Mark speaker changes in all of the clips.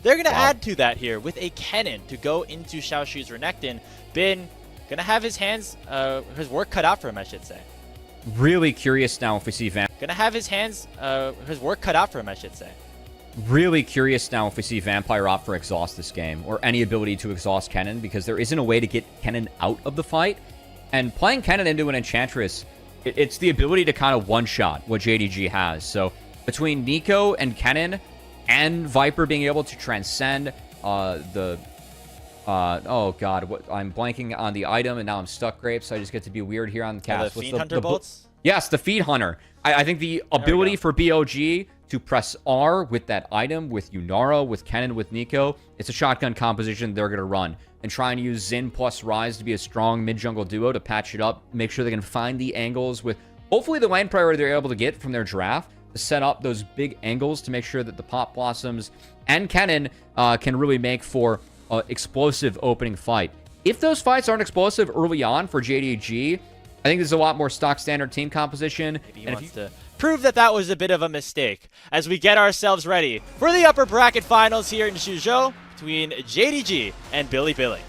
Speaker 1: They're going to add to that here with a Kennen to go into Xiaoshu's Renekton. Bin going to have his his work cut out for him, I should say.
Speaker 2: Really curious now if we see
Speaker 1: Going to have his work cut out for him, I should say.
Speaker 2: Really curious now if we see Vampire opt for exhaust this game, or any ability to exhaust Kennen, because there isn't a way to get Kennen out of the fight. And playing Kennen into an Enchantress, it's the ability to kind of one-shot what JDG has. So between Nico and Kennen and Viper being able to transcend oh god, I'm blanking on the item, and now I'm stuck, Grapes, so I just get to be weird here on the cast.
Speaker 1: The Feed Hunter bolts?
Speaker 2: Yes, the Feed Hunter. I think the ability for BLG to press R with that item, with Yunara, with Kennen, with Nico, it's a shotgun composition they're going to run. And try and use Xin plus Ryze to be a strong mid-jungle duo to patch it up, make sure they can find the angles with, hopefully, the lane priority they're able to get from their draft to set up those big angles to make sure that the Pop Blossoms and Kennen can really make for an explosive opening fight. If those fights aren't explosive early on for JDG, I think there's a lot more stock standard team composition.
Speaker 1: Maybe he wants to prove that was a bit of a mistake as we get ourselves ready for the upper bracket finals here in Suzhou between JDG and Bilibili.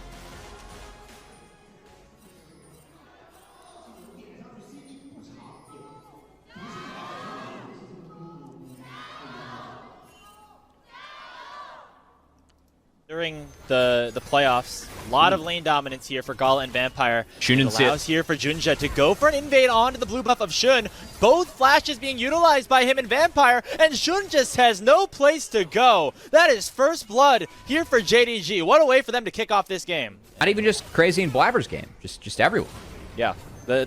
Speaker 1: During the playoffs, a lot of lane dominance here for Gala and Vampire. It allows here for Junja to go for an invade onto the blue buff of Shun. Both flashes being utilized by him and Vampire, and Shun just has no place to go. That is first blood here for JDG. What a way for them to kick off this game.
Speaker 2: Not even just Crazy and Blabber's game, just everyone.
Speaker 1: Yeah. The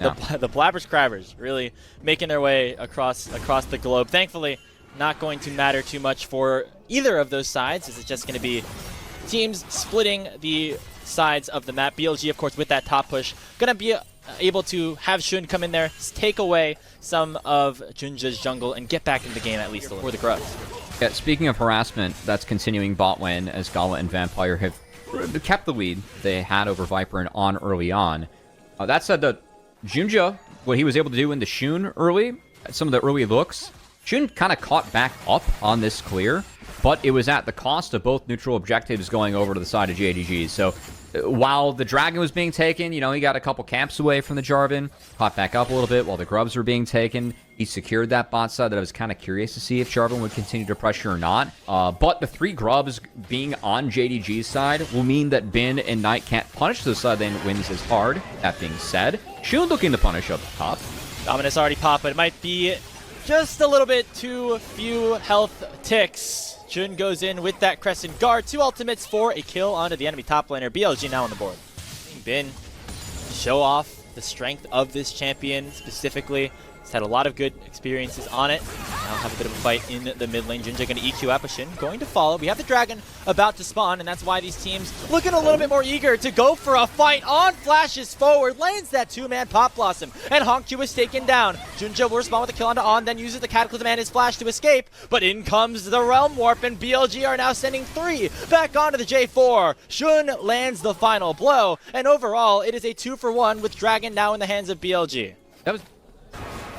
Speaker 1: Blabbers Crabbers really making their way across the globe. Thankfully, not going to matter too much for either of those sides, as it's just going to be teams splitting the sides of the map. BLG, of course, with that top push, going to be able to have Shun come in there, take away some of Junja's jungle, and get back into the game at least for the Grubs.
Speaker 2: Yeah, speaking of harassment, that's continuing bot lane as Gala and Vampire have kept the lead they had over Viper and On early on. That said, the Junja, what he was able to do in the Shun early, some of the early looks, Shun kind of caught back up on this clear, but it was at the cost of both neutral objectives going over to the side of JDG. So while the Dragon was being taken, you know, he got a couple camps away from the Jarvan, caught back up a little bit while the Grubs were being taken. He secured that bot side that I was kind of curious to see if Jarvan would continue to pressure or not. But the 3 Grubs being on JDG's side will mean that Bin and Knight can't punish the side lane wins as hard. That being said, Shun looking to punish up top.
Speaker 1: Dominus already popped, but it might be just a little bit too few health ticks. Shun goes in with that Crescent Guard. 2 ultimates for a kill onto the enemy top laner. BLG now on the board. Bin show off the strength of this champion specifically. He's had a lot of good experiences on it. Now have a bit of a fight in the mid lane. Junja going to EQ up, Shin going to follow. We have the Dragon about to spawn, and that's why these teams looking a little bit more eager to go for a fight. On flashes forward, lanes that 2-man Pop Blossom, and Hongq is taken down. Junja will respond with a kill onto On, then uses the Cataclysm and his flash to escape, but in comes the Realm Warp, and BLG are now sending 3 back onto the J4. Shun lands the final blow, and overall, it is a 2-for-1 with Dragon now in the hands of BLG.
Speaker 2: That was...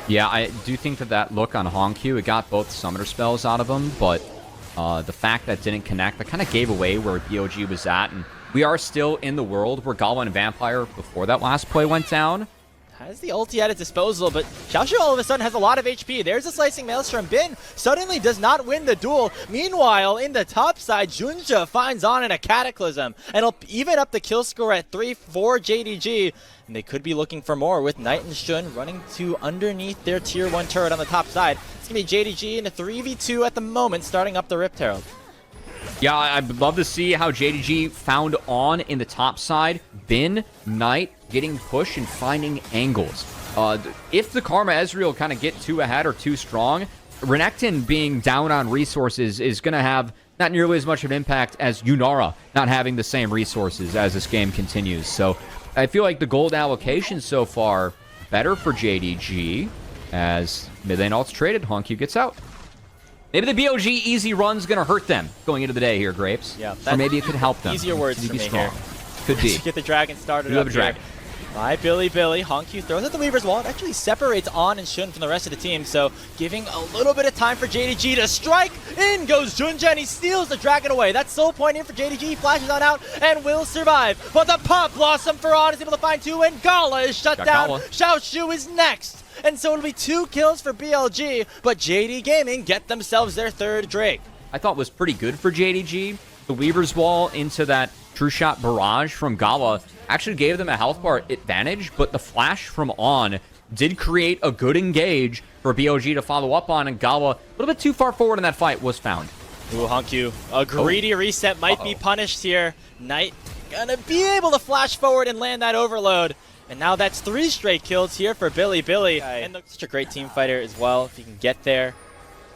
Speaker 2: Yeah, I do think that look on Hongq, it got both summoner spells out of him, but the fact that didn't connect, that kind of gave away where BLG was at, and we are still in the world where Galwa and Vampire, before that last play went down,
Speaker 1: has the ulti at its disposal, but Xiaoshu all of a sudden has a lot of HP. There's a Slicing Maelstrom. Bin suddenly does not win the duel. Meanwhile, in the top side, Junja finds On in a Cataclysm, and he'll even up the kill score at 3 for JDG. And they could be looking for more with Knight and Shun running to underneath their tier 1 turret on the top side. It's going to be JDG in a 3v2 at the moment, starting up the Rift Herald.
Speaker 2: Yeah, I'd love to see how JDG found On in the top side. Bin, Knight, getting pushed and finding angles. If the Karma Ezreal kind of get too ahead or too strong, Renekton being down on resources is going to have not nearly as much of an impact as Yunara not having the same resources as this game continues. So I feel like the gold allocation so far better for JDG as mid lane ult's traded. Hongq gets out. Maybe the BLG easy run's going to hurt them going into the day here, Grapes.
Speaker 1: Yeah,
Speaker 2: or maybe it could help them.
Speaker 1: Easier words for me here.
Speaker 2: Could be.
Speaker 1: Get the Dragon started
Speaker 2: you
Speaker 1: up
Speaker 2: have a Dragon.
Speaker 1: by Bilibili. Honku throws at the Weaver's wall. It actually separates On and Shun from the rest of the team, so giving a little bit of time for JDG to strike. In goes Junja, and he steals the Dragon away. That's soul point in for JDG. He flashes on out and will survive. But the Pop Blossom for On is able to find 2, and Gala is shut down. Xiaoshu is next. And so it'll be 2 kills for BLG, but JD Gaming get themselves their 3rd Drake.
Speaker 2: I thought was pretty good for JDG. The Weaver's Wall into that True Shot barrage from Gala actually gave them a health bar advantage, but the flash from On did create a good engage for BLG to follow up on, and Gala, a little bit too far forward in that fight, was found.
Speaker 1: Ooh, Honku, a greedy reset might be punished here. Knight gonna be able to flash forward and land that overload. And now that's 3 straight kills here for Bilibili. And such a great team fighter as well, if he can get there.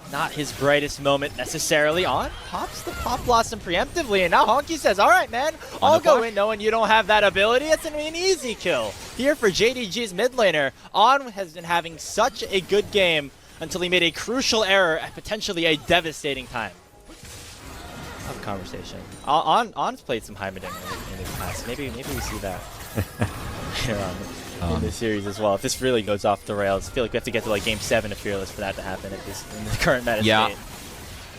Speaker 1: Not his brightest moment necessarily. On pops the Pop Blossom preemptively, and now Honky says, all right, man, I'll go in knowing you don't have that ability. It's going to be an easy kill here for JDG's mid laner. On has been having such a good game until he made a crucial error at potentially a devastating time. Have a conversation. On's played some Heimerdinger in his past. Maybe we see that later on in this series as well. If this really goes off the rails, I feel like we have to get to like Game 7 of Fearless for that to happen at this in the current meta state.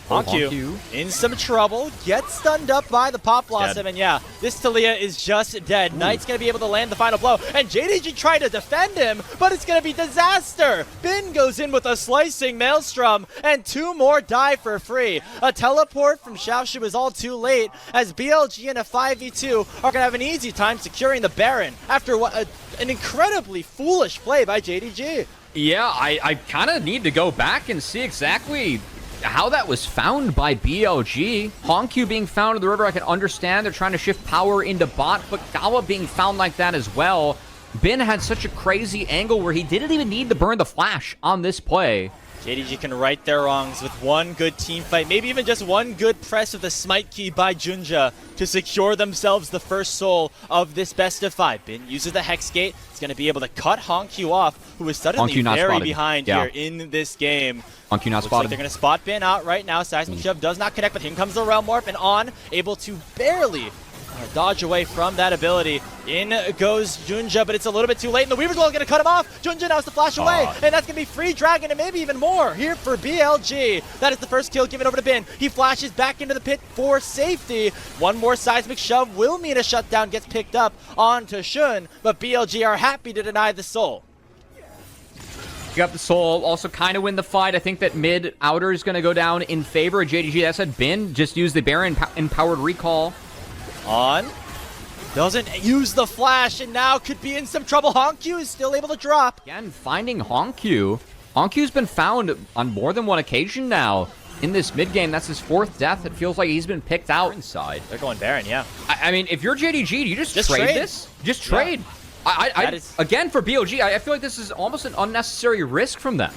Speaker 1: Honku in some trouble, gets stunned up by the Pop Blossom, and yeah, this Talia is just dead. Knight's going to be able to land the final blow, and JDG tried to defend him, but it's going to be disaster. Bin goes in with a slicing Maelstrom, and 2 more die for free. A teleport from Xiaoshu is all too late, as BLG in a 5v2 are going to have an easy time securing the Baron after what an incredibly foolish play by JDG.
Speaker 2: Yeah, I kind of need to go back and see exactly how that was found by BLG. Honku being found in the river, I can understand. They're trying to shift power into bot, but Gala being found like that as well. Bin had such a crazy angle where he didn't even need to burn the flash on this play.
Speaker 1: JDG can right their wrongs with one good team fight, maybe even just one good press of the smite key by Junja to secure themselves the first soul of this best of 5. Bin uses the Hex Gate. It's going to be able to cut Honku off, who is suddenly very behind here in this game.
Speaker 2: Honku not
Speaker 1: spotted.
Speaker 2: Like
Speaker 1: they're going to spot Bin out right now. Seismic Shove does not connect, but here comes the Realm Warp, and On able to barely dodge away from that ability. In goes Junja, but it's a little bit too late, and the Weaver's Wall is going to cut him off. Junja now has to flash away, and that's going to be free Dragon and maybe even more here for BLG. That is the first kill given over to Bin. He flashes back into the pit for safety. One more Seismic Shove will mean a shutdown gets picked up onto Shun, but BLG are happy to deny the soul.
Speaker 2: You got the soul, also kind of win the fight. I think that mid outer is going to go down in favor of JDG. That said, Bin just used the Baron empowered recall.
Speaker 1: On doesn't use the flash, and now could be in some trouble. Honku is still able to drop.
Speaker 2: Again, finding Honku. Honku's been found on more than one occasion now in this mid game. That's his 4th death. It feels like he's been picked out inside.
Speaker 1: They're going Baron, yeah.
Speaker 2: I mean, if you're JDG, do you just trade this? Just trade. Yeah. Again, for BLG, I feel like this is almost an unnecessary risk from them.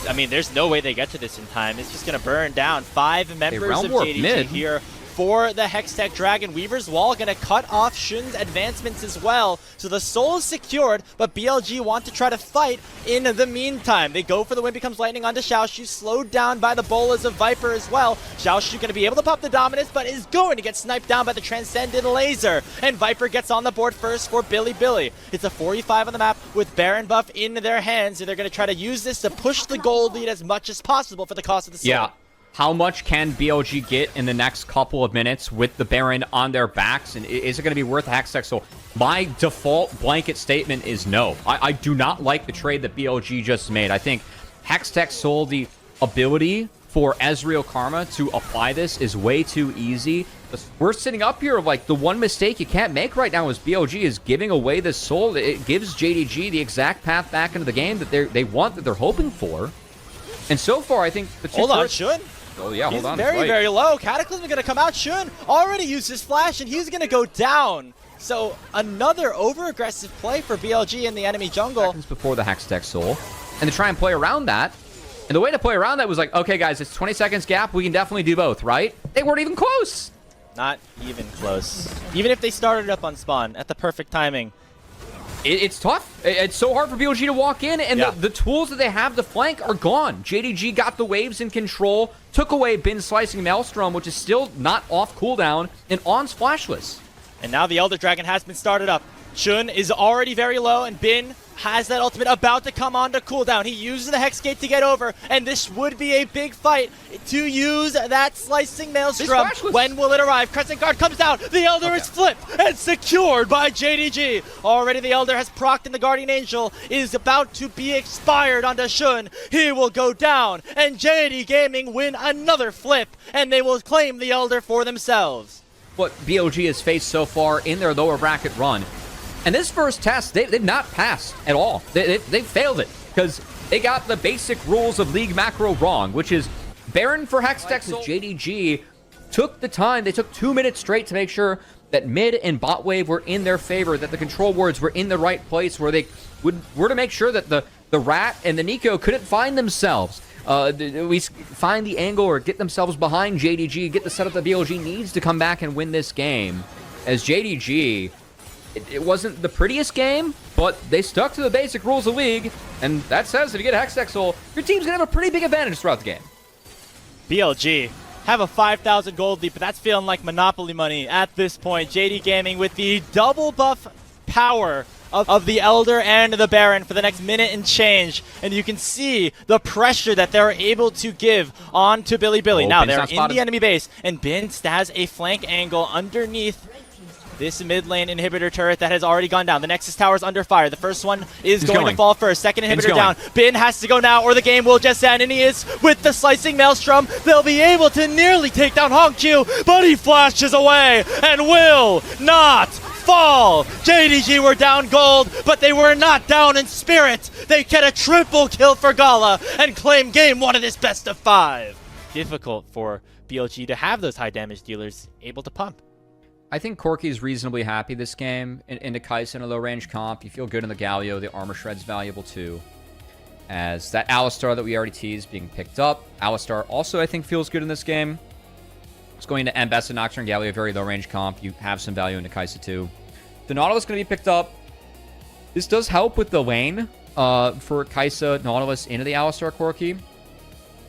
Speaker 1: I mean, there's no way they get to this in time. It's just going to burn down 5 members of JDG here for the Hextech Dragon. Weaver's Wall going to cut off Shun's advancements as well. So the soul is secured, but BLG want to try to fight in the meantime. They go for the Wind Becomes Lightning onto Xiaoshu, slowed down by the bolas of Viper as well. Xiaoshu going to be able to pop the Dominus, but is going to get sniped down by the Transcendent Laser. And Viper gets on the board first for Bilibili. It's a 45 on the map with Baron buff in their hands, and they're going to try to use this to push the gold lead as much as possible for the cost of the soul.
Speaker 2: Yeah. How much can BLG get in the next couple of minutes with the Baron on their backs? And is it going to be worth the Hextech Soul? My default blanket statement is no. I do not like the trade that BLG just made. I think Hextech Soul, the ability for Ezreal Karma to apply this is way too easy. We're sitting up here like the one mistake you can't make right now is BLG is giving away this soul. It gives JDG the exact path back into the game that they want, that they're hoping for. And so far, I think the two
Speaker 1: Hold on, Shun.
Speaker 2: Oh, yeah, hold on.
Speaker 1: He's very low. Cataclysm is going to come out. Shun already used his flash, and he's going to go down. So another over-aggressive play for BLG in the enemy jungle.
Speaker 2: Seconds before the Hextech Soul. And to try and play around that. And the way to play around that was like, okay, guys, it's 20 seconds gap. We can definitely do both, right? They weren't even close.
Speaker 1: Not even close. Even if they started up on spawn at the perfect timing.
Speaker 2: It's tough. It's so hard for BLG to walk in, and the tools that they have to flank are gone. JDG got the waves in control, took away Bin slicing Maelstrom, which is still not off cooldown, and On's flashless.
Speaker 1: And now the Elder Dragon has been started up. Chun is already very low, and Bin has that ultimate about to come on to cooldown. He uses the Hex Gate to get over, and this would be a big fight to use that Slicing Maelstrom. When will it arrive? Crescent Guard comes down. The Elder is flipped and secured by JDG. Already the Elder has procced, and the Guardian Angel is about to be expired onto Shun. He will go down, and JD Gaming win another flip, and they will claim the Elder for themselves.
Speaker 2: What BLG has faced so far in their lower bracket run. And this first test, they've not passed at all. They failed it because they got the basic rules of League macro wrong, which is Baron for Hextech with JDG took the time. They took 2 minutes straight to make sure that mid and bot wave were in their favor, that the control wards were in the right place where they were to make sure that the Rat and the Nico couldn't find themselves. We find the angle or get themselves behind JDG, get the setup that BLG needs to come back and win this game. As JDG... It wasn't the prettiest game, but they stuck to the basic rules of League, and that says if you get Hextech Soul, your team's going to have a pretty big advantage throughout the game.
Speaker 1: BLG have a 5,000 gold lead, but that's feeling like Monopoly money at this point. JD Gaming with the double buff power of the Elder and the Baron for the next minute and change, and you can see the pressure that they're able to give on to Bilibili. Now they're in the enemy base, and Bin has a flank angle underneath this mid lane inhibitor turret that has already gone down. The Nexus Tower is under fire. The first one is going to fall first. Second inhibitor down. Bin has to go now or the game will just end. And he is with the Slicing Maelstrom. They'll be able to nearly take down Hongqiu, but he flashes away and will not fall. JDG were down gold, but they were not down in spirit. They get a triple kill for Gala and claim game one of this best of 5. Difficult for BLG to have those high damage dealers able to pump.
Speaker 2: I think Corki's reasonably happy this game. Into Kai'Sa in a low-range comp, you feel good in the Galio. The armor shred's valuable too. As that Alistar that we already teased being picked up. Alistar also, I think, feels good in this game. It's going to Ambessa, Nocturne, Galio, very low-range comp. You have some value into Kai'Sa too. The Nautilus going to be picked up. This does help with the lane for Kai'Sa, Nautilus into the Alistar Corki.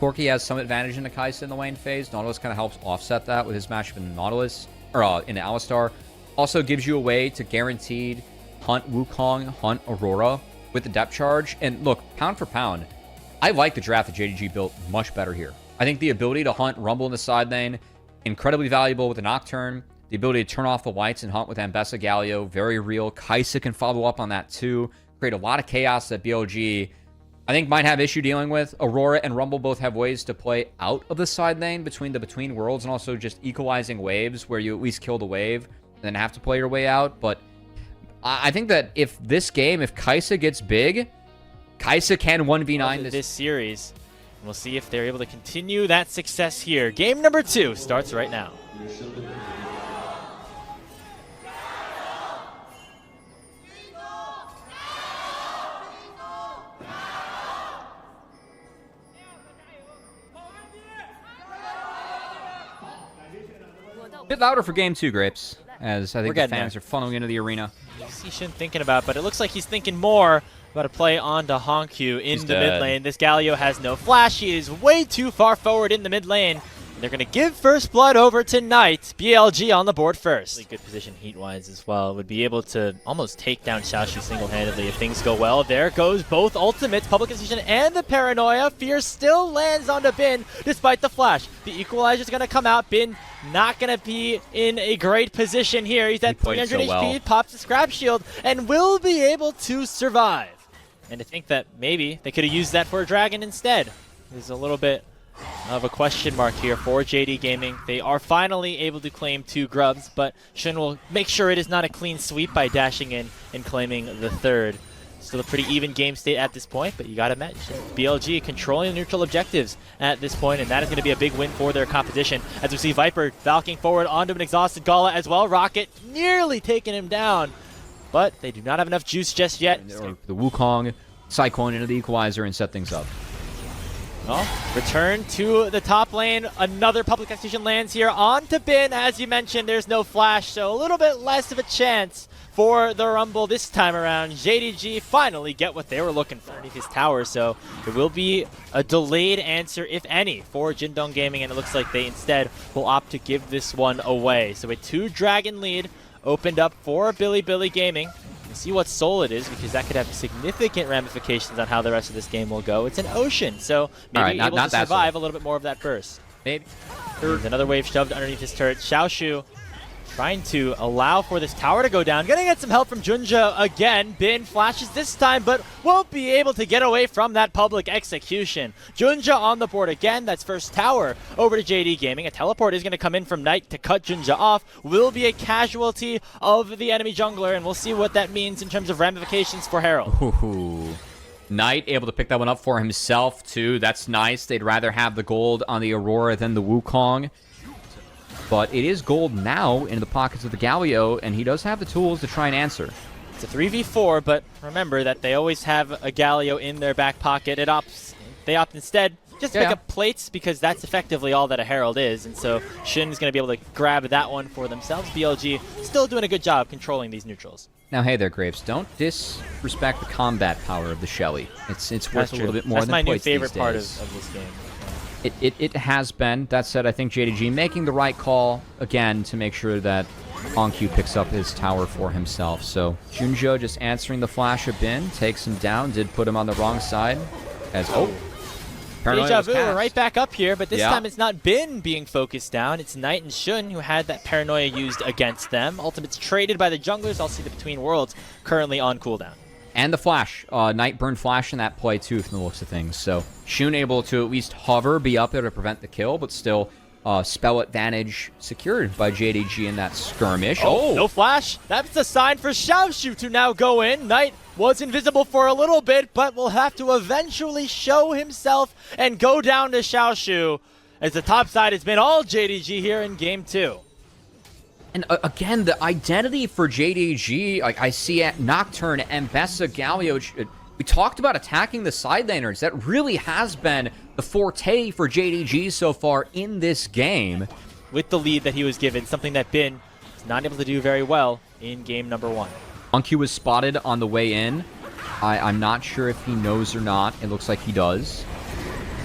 Speaker 2: Corki has some advantage into Kai'Sa in the lane phase. Nautilus kind of helps offset that with his matchup in the Nautilus. Or in the Alistar. Also gives you a way to guaranteed hunt Wukong, hunt Aurora with the depth charge. And look, pound for pound, I like the draft that JDG built much better here. I think the ability to hunt Rumble in the side lane, incredibly valuable with the Nocturne. The ability to turn off the lights and hunt with Ambessa Galio, very real. Kai'Sa can follow up on that too. Create a lot of chaos that BLG, I think, might have issue dealing with. Aurora and Rumble both have ways to play out of the side lane between worlds, and also just equalizing waves where you at least kill the wave and then have to play your way out. But I think that if this game, if Kai'Sa gets big, Kai'Sa can 1v9
Speaker 1: this series. And we'll see if they're able to continue that success here. Game number 2 starts right now.
Speaker 2: Bit louder for game 2, Grapes, as I think the fans are funneling into the arena.
Speaker 1: He shouldn't thinking about, but it looks like he's thinking more about a play onto Hongqiu in the mid lane. This Galio has no flash. He is way too far forward in the mid lane. They're going to give first blood over tonight. BLG on the board first. Really good position heat-wise as well. Would be able to almost take down Xiaoxu single-handedly if things go well. There goes both ultimates, Public Decision and the Paranoia. Fear still lands onto Bin despite the flash. The Equalizer's going to come out. Bin not going to be in a great position here. He's at 300 HP, pops the Scrap Shield, and will be able to survive. And to think that maybe they could have used that for a Dragon instead is a little bit of a question mark here for JD Gaming. They are finally able to claim 2 grubs, but Shun will make sure it is not a clean sweep by dashing in and claiming the 3rd. Still a pretty even game state at this point, but you gotta mention BLG controlling the neutral objectives at this point, and that is going to be a big win for their competition. As we see Viper valking forward onto an exhausted Gala as well. Rocket nearly taking him down, but they do not have enough juice just yet.
Speaker 2: The Wukong Cyclone into the Equalizer and set things up.
Speaker 1: Well, return to the top lane. Another Public Execution lands here onto Bin. As you mentioned, there's no flash, so a little bit less of a chance for the Rumble this time around. JDG finally get what they were looking for underneath his tower, so it will be a delayed answer, if any, for Jindong Gaming, and it looks like they instead will opt to give this one away. So a 2-dragon lead opened up for Bilibili Gaming. We'll see what soul it is, because that could have significant ramifications on how the rest of this game will go. It's an ocean, so maybe able to survive a little bit more of that burst.
Speaker 2: Maybe.
Speaker 1: There's another wave shoved underneath his turret. Xiaoshu trying to allow for this tower to go down. Gonna get some help from Junja again. Bin flashes this time, but won't be able to get away from that public execution. Junja on the board again. That's first tower over to JD Gaming. A teleport is gonna come in from Knight to cut Junja off. Will be a casualty of the enemy jungler, and we'll see what that means in terms of ramifications for Herald.
Speaker 2: Ooh. Knight able to pick that one up for himself, too. That's nice. They'd rather have the gold on the Aurora than the Wukong. But it is gold now in the pockets of the Galio, and he does have the tools to try and answer.
Speaker 1: It's a 3v4, but remember that they always have a Galio in their back pocket. They opt instead just to pick up plates, because that's effectively all that a Herald is. And so Shin's going to be able to grab that one for themselves. BLG still doing a good job controlling these neutrals.
Speaker 2: Now, hey there, Graves. Don't disrespect the combat power of the Shelly. It's worth a little bit more than
Speaker 1: my
Speaker 2: points
Speaker 1: new favorite
Speaker 2: these
Speaker 1: part
Speaker 2: days.
Speaker 1: of this game.
Speaker 2: It has been. That said, I think JDG making the right call, again, to make sure that Honkyu picks up his tower for himself. So Junjo just answering the flash of Bin, takes him down, did put him on the wrong side.
Speaker 1: Deja vu, we're right back up here, but this time it's not Bin being focused down. It's Knight and Shun who had that paranoia used against them. Ultimate's traded by the junglers. I'll see the Between Worlds currently on cooldown.
Speaker 2: And the flash. Knight burned flash in that play, too, from the looks of things. So Shun able to at least hover, be up there to prevent the kill, but still spell advantage secured by JDG in that skirmish.
Speaker 1: Oh, no flash. That's a sign for Xiaoshu to now go in. Knight was invisible for a little bit, but will have to eventually show himself and go down to Xiaoshu, as the top side has been all JDG here in Game 2.
Speaker 2: And again, the identity for JDG, like I see at Nocturne, Mbessa, Galio. We talked about attacking the side laners. That really has been the forte for JDG so far in this game.
Speaker 1: With the lead that he was given, something that Bin was not able to do very well in game number 1.
Speaker 2: Monkey was spotted on the way in. I'm not sure if he knows or not. It looks like he does.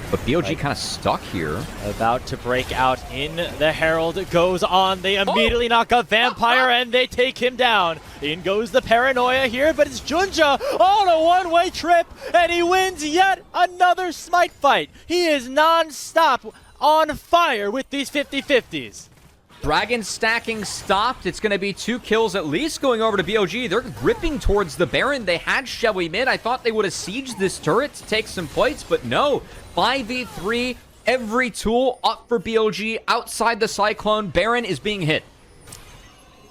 Speaker 2: But BLG kind of stuck here. About
Speaker 1: to break out in the Herald. Goes on. They immediately knock up Vampire and they take him down. In goes the paranoia here, but it's Junja on a one-way trip, and he wins yet another Smite fight. He is non-stop on fire with these 50-50s.
Speaker 2: Dragon stacking stopped. It's going to be 2 kills at least going over to BLG. They're gripping towards the Baron. They had Shelly mid. I thought they would have sieged this turret to take some plates, but no. 5v3, every tool up for BLG outside the Cyclone. Baron is being hit.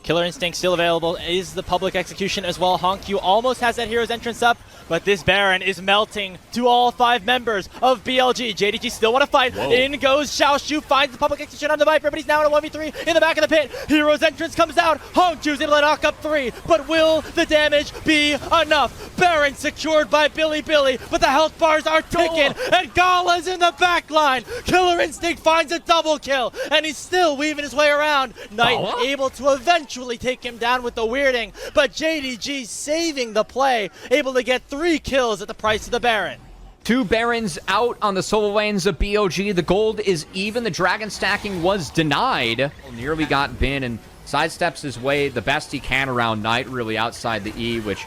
Speaker 1: Killer Instinct still available. Is the public execution as well. Honkyu almost has that hero's entrance up, but this Baron is melting to all 5 members of BLG. JDG still want to fight. Whoa. In goes Xiaoshu, finds the public execution on the Viper, but he's now in a 1v3 in the back of the pit. Hero's entrance comes out. Hongju's able to knock up 3, but will the damage be enough? Baron secured by Bilibili, but the health bars are ticking, and Gala's in the back line. Killer Instinct finds a double kill, and he's still weaving his way around. Knight able to eventually take him down with the weirding, but JDG saving the play, able to get 3 kills at the price of the Baron.
Speaker 2: 2 Barons out on the solo lanes of BLG. The gold is even. The dragon stacking was denied. Nearly got Bin and sidesteps his way the best he can around Knight, really outside the E, which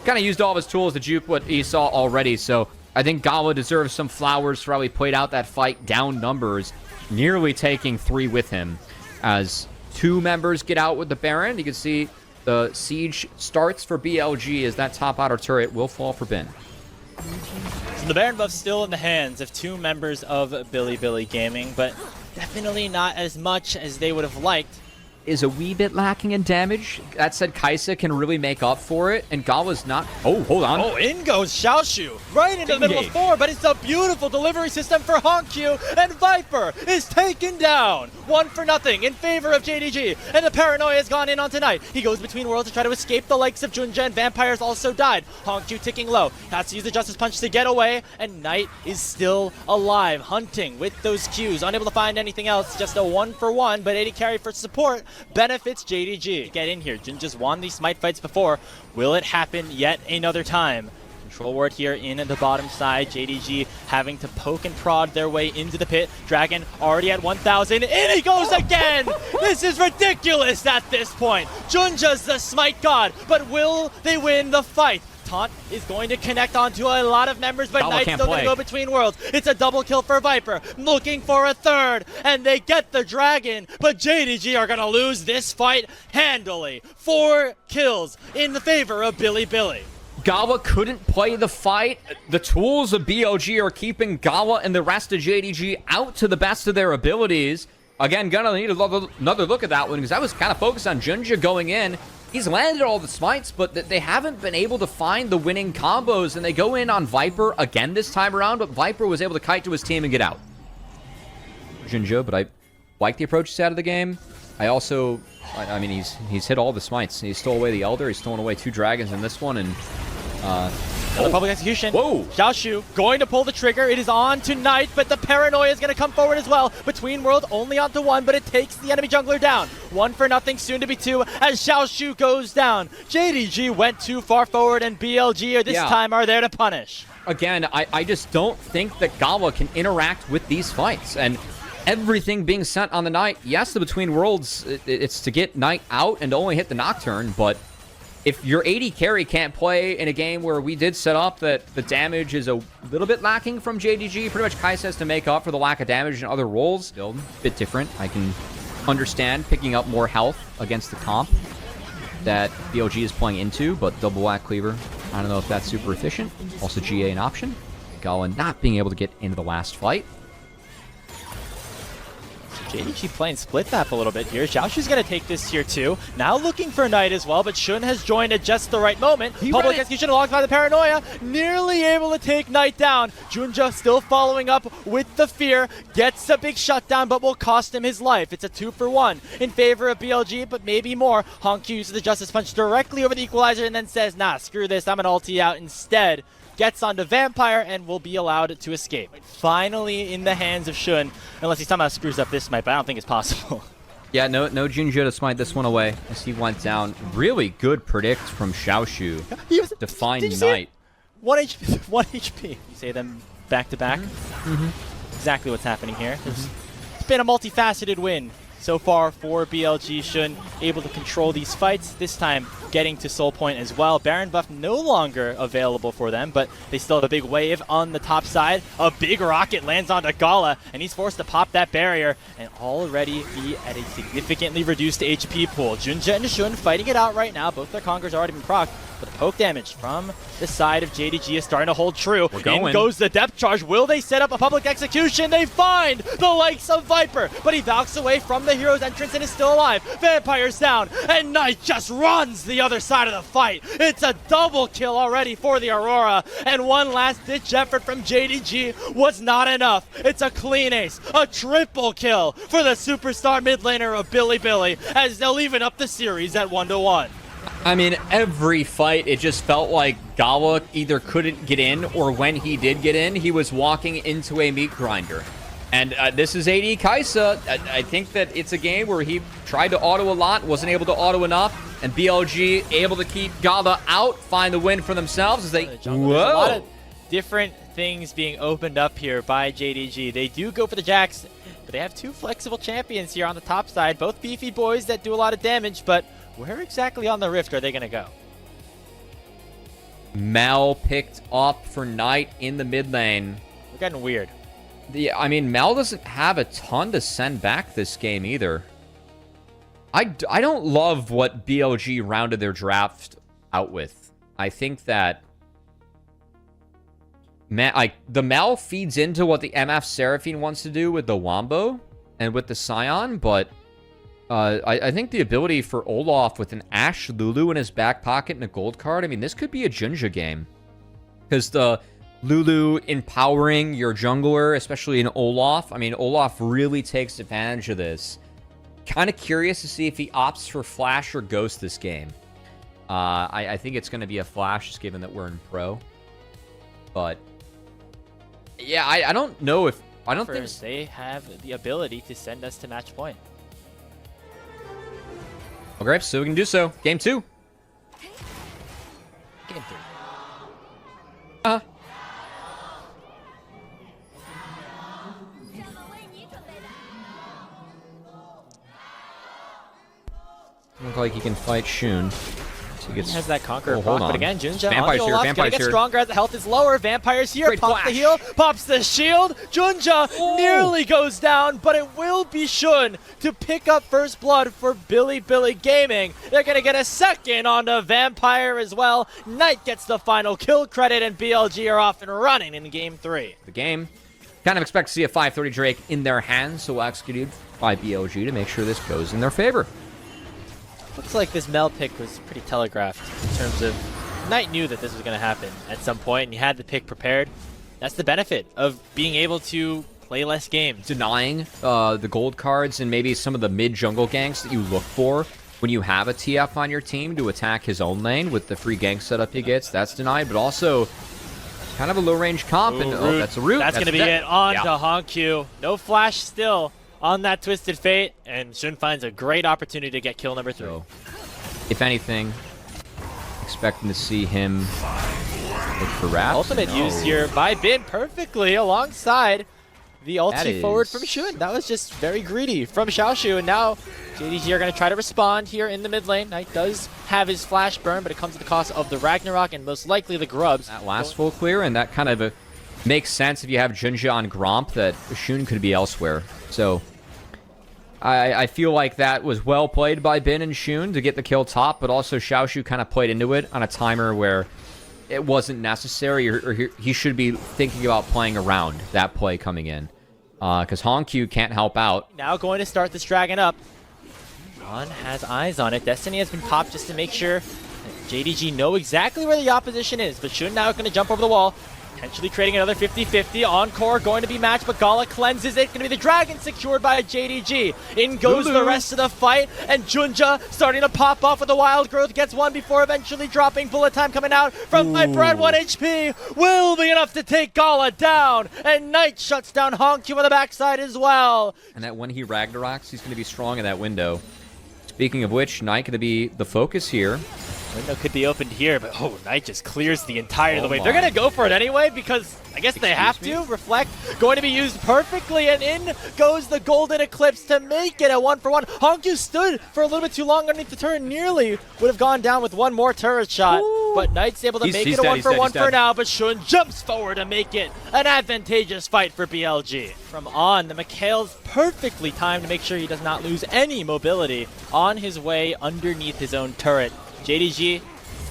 Speaker 2: kind of used all of his tools to juke what he saw already. So I think Gala deserves some flowers for how he played out that fight, down numbers, nearly taking 3 with him. As 2 members get out with the Baron, you can see the siege starts for BLG as that top outer turret will fall for Bin.
Speaker 1: So the Baron buff's still in the hands of 2 members of Bilibili Gaming, but definitely not as much as they would have liked.
Speaker 2: Is a wee bit lacking in damage. That said, Kaisa can really make up for it, and Gala's not. Oh, hold on.
Speaker 1: Oh, in goes Xiaoshu, right into the middle of 4, but it's a beautiful delivery system for Honkyu, and Viper is taken down. 1-0 in favor of JDG, and the paranoia has gone in on tonight. He goes between worlds to try to escape the likes of Junja, and Vampires also died. Honkyu ticking low, has to use the Justice Punch to get away, and Knight is still alive, hunting with those Qs, unable to find anything else. Just a 1-for-1, but 80 carry for support benefits JDG. Get in here. Jin just won these Smite fights before. Will it happen yet another time? Control ward here in the bottom side. JDG having to poke and prod their way into the pit. Dragon already at 1,000. In he goes again! This is ridiculous at this point. Junja's the smite god, but will they win the fight? Taunt is going to connect onto a lot of members, but Knight's still going to go between worlds. It's a double kill for Viper, looking for a third, and they get the dragon, but JDG are going to lose this fight handily. 4 kills in the favor of Bilibili.
Speaker 2: Gawa couldn't play the fight. The tools of BLG are keeping Gawa and the rest of JDG out to the best of their abilities. Again, gonna need another look at that one, because I was kind of focused on Junja going in. He's landed all the smites, but they haven't been able to find the winning combos, and they go in on Viper again this time around, but Viper was able to kite to his team and get out. Junja, but I like the approach he's out of the game. I also, I mean, he's hit all the smites. He stole away the Elder, he's stolen away 2 dragons in this one, and
Speaker 1: the public execution.
Speaker 2: Whoa!
Speaker 1: Xiaoshu going to pull the trigger. It is on to Knight, but the paranoia is going to come forward as well. Between world only onto 1, but it takes the enemy jungler down. 1 for nothing, soon to be 2, as Xiaoshu goes down. JDG went too far forward, and BLG this time are there to punish.
Speaker 2: Again, I just don't think that Gawa can interact with these fights, and everything being sent on the Knight. Yes, the Between Worlds, it's to get Knight out and to only hit the Nocturne, but if your AD carry can't play in a game where we did set up that the damage is a little bit lacking from JDG, pretty much Kai says to make up for the lack of damage in other roles. Still a bit different. I can understand picking up more health against the comp that BLG is playing into, but double black cleaver, I don't know if that's super efficient. Also GA an option. Gawa not being able to get into the last fight.
Speaker 1: JDG playing split tap a little bit here. Xiaoshu's going to take this tier 2. Now looking for Knight as well, but Shun has joined at just the right moment. Public execution alongside the paranoia. Nearly able to take Knight down. Junja still following up with the fear. Gets a big shutdown, but will cost him his life. It's a 2 for 1 in favor of BLG, but maybe more. Honky uses the Justice Punch directly over the equalizer and then says, nah, screw this. I'm an ulti out instead. Gets onto Vampire and will be allowed to escape. Finally in the hands of Shun, unless he somehow screws up this smite, but I don't think it's possible.
Speaker 2: Yeah, no Junja to smite this one away as he went down. Really good predict from Xiaoshu.
Speaker 1: He was
Speaker 2: Define Knight.
Speaker 1: 1 HP. 1 HP. You say them back to back. Exactly what's happening here. It's been a multifaceted win so far for BLG. Shun able to control these fights, this time getting to Soul Point as well. Baron buff no longer available for them, but they still have a big wave on the top side. A big rocket lands onto Gala, and he's forced to pop that barrier and already be at a significantly reduced HP pool. Junja and Shun fighting it out right now. Both their Conquerors already been procced, but the poke damage from the side of JDG is starting to hold true. In goes the depth charge. Will they set up a public execution? They find the likes of Viper, but he backs away from the hero's entrance and is still alive. Vampire's down, and Knight just runs the other side of the fight. It's a double kill already for the Aurora, and one last ditch effort from JDG was not enough. It's a clean ace, a triple kill for the superstar mid laner of Bilibili, as they'll even up the series at 1-1.
Speaker 2: I mean, every fight, it just felt like Gawa either couldn't get in, or when he did get in, he was walking into a meat grinder. And this is AD Kaisa. I think that it's a game where he tried to auto a lot, wasn't able to auto enough, and BLG able to keep Gawa out, find the win for themselves as they...
Speaker 1: There's a lot of different things being opened up here by JDG. They do go for the Jax, but they have 2 flexible champions here on the top side, both beefy boys that do a lot of damage, but where exactly on the Rift are they going to go?
Speaker 2: Mel picked up for Knight in the mid lane.
Speaker 1: We're getting weird.
Speaker 2: I mean, Mel doesn't have a ton to send back this game either. I don't love what BLG rounded their draft out with. I think that the Mel feeds into what the MF Seraphine wants to do with the Wombo and with the Scion, but I think the ability for Olaf with an Ashe Lulu in his back pocket and a gold card, I mean, this could be a Junja game. Because the Lulu empowering your jungler, especially in Olaf, I mean, Olaf really takes advantage of this. Kind of curious to see if he opts for Flash or Ghost this game. I think it's going to be a Flash, just given that we're in Pro. But, yeah, I don't know if... I don't think...
Speaker 1: They have the ability to send us to match point.
Speaker 2: Okay, so we can do so. Game 2.
Speaker 1: Game 3.
Speaker 2: Look like he can fight Shun. So
Speaker 1: He has that Conqueror
Speaker 2: hold
Speaker 1: proc,
Speaker 2: on.
Speaker 1: but again, Junja on
Speaker 2: Vampire's
Speaker 1: the
Speaker 2: here,
Speaker 1: Olaf,
Speaker 2: Vampire's
Speaker 1: gonna get
Speaker 2: here.
Speaker 1: stronger as the health is lower. Vampire's here,
Speaker 2: Great
Speaker 1: pops the
Speaker 2: flash.
Speaker 1: heal, pops the shield. Junja nearly goes down, but it will be Shun to pick up first blood for Bilibili Gaming. They're gonna get a second on the Vampire as well. Knight gets the final kill credit, and BLG are off and running in game 3.
Speaker 2: The game. Kind of expect to see a 530 Drake in their hands, so executed by BLG to make sure this goes in their favor.
Speaker 1: Looks like this Mel pick was pretty telegraphed in terms of Knight knew that this was going to happen at some point, and he had the pick prepared. That's the benefit of being able to play less games.
Speaker 2: Denying the gold cards and maybe some of the mid-jungle ganks that you look for when you have a TF on your team to attack his own lane with the free gank setup he gets. That's denied, but also kind of a low-range comp. And
Speaker 1: Root.
Speaker 2: that's a root.
Speaker 1: That's going to be it on to Honkyu. No flash still on that Twisted Fate, and Shun finds a great opportunity to get kill number 3.
Speaker 2: So, if anything, expecting to see him look for Wraps.
Speaker 1: Ultimate used here by Bin perfectly alongside the ulti forward from Shun. That was just very greedy from Xiaoshu, and now JDG are going to try to respond here in the mid lane. Knight does have his flash burn, but it comes at the cost of the Ragnarok and most likely the Grubs.
Speaker 2: That last full clear, and that kind of makes sense if you have Junja on Gromp, that Shun could be elsewhere. So I feel like that was well played by Bin and Shun to get the kill top, but also Xiaoshu kind of played into it on a timer where it wasn't necessary, or he should be thinking about playing around that play coming in. Because Honkyu can't help out.
Speaker 1: Now going to start this dragon up. Ron has eyes on it. Destiny has been popped just to make sure that JDG know exactly where the opposition is, but Shun now going to jump over the wall. Potentially creating another 50-50. Encore going to be matched, but Gala cleanses it. Going to be the dragon secured by JDG. In goes the rest of the fight, and Junja starting to pop off with the wild growth. Gets one before eventually dropping. Bullet time coming out from Viper at 1 HP. Will be enough to take Gala down, and Knight shuts down Honkyu on the backside as well.
Speaker 2: And that when he Ragnaroks, he's going to be strong in that window. Speaking of which, Knight going to be the focus here.
Speaker 1: Window could be opened here, but Knight just clears the entire of the way.
Speaker 2: My.
Speaker 1: They're going to go for it anyway because I guess they have to. Reflect going to be used perfectly, and in goes the Golden Eclipse to make it a 1-for-1. Honkyu stood for a little bit too long underneath the turret. Nearly would have gone down with one more turret shot, but Knight's able to make it a 1-for-1 for now, but Shun jumps forward to make it an advantageous fight for BLG. From on, the Mikhail's perfectly timed to make sure he does not lose any mobility on his way underneath his own turret. JDG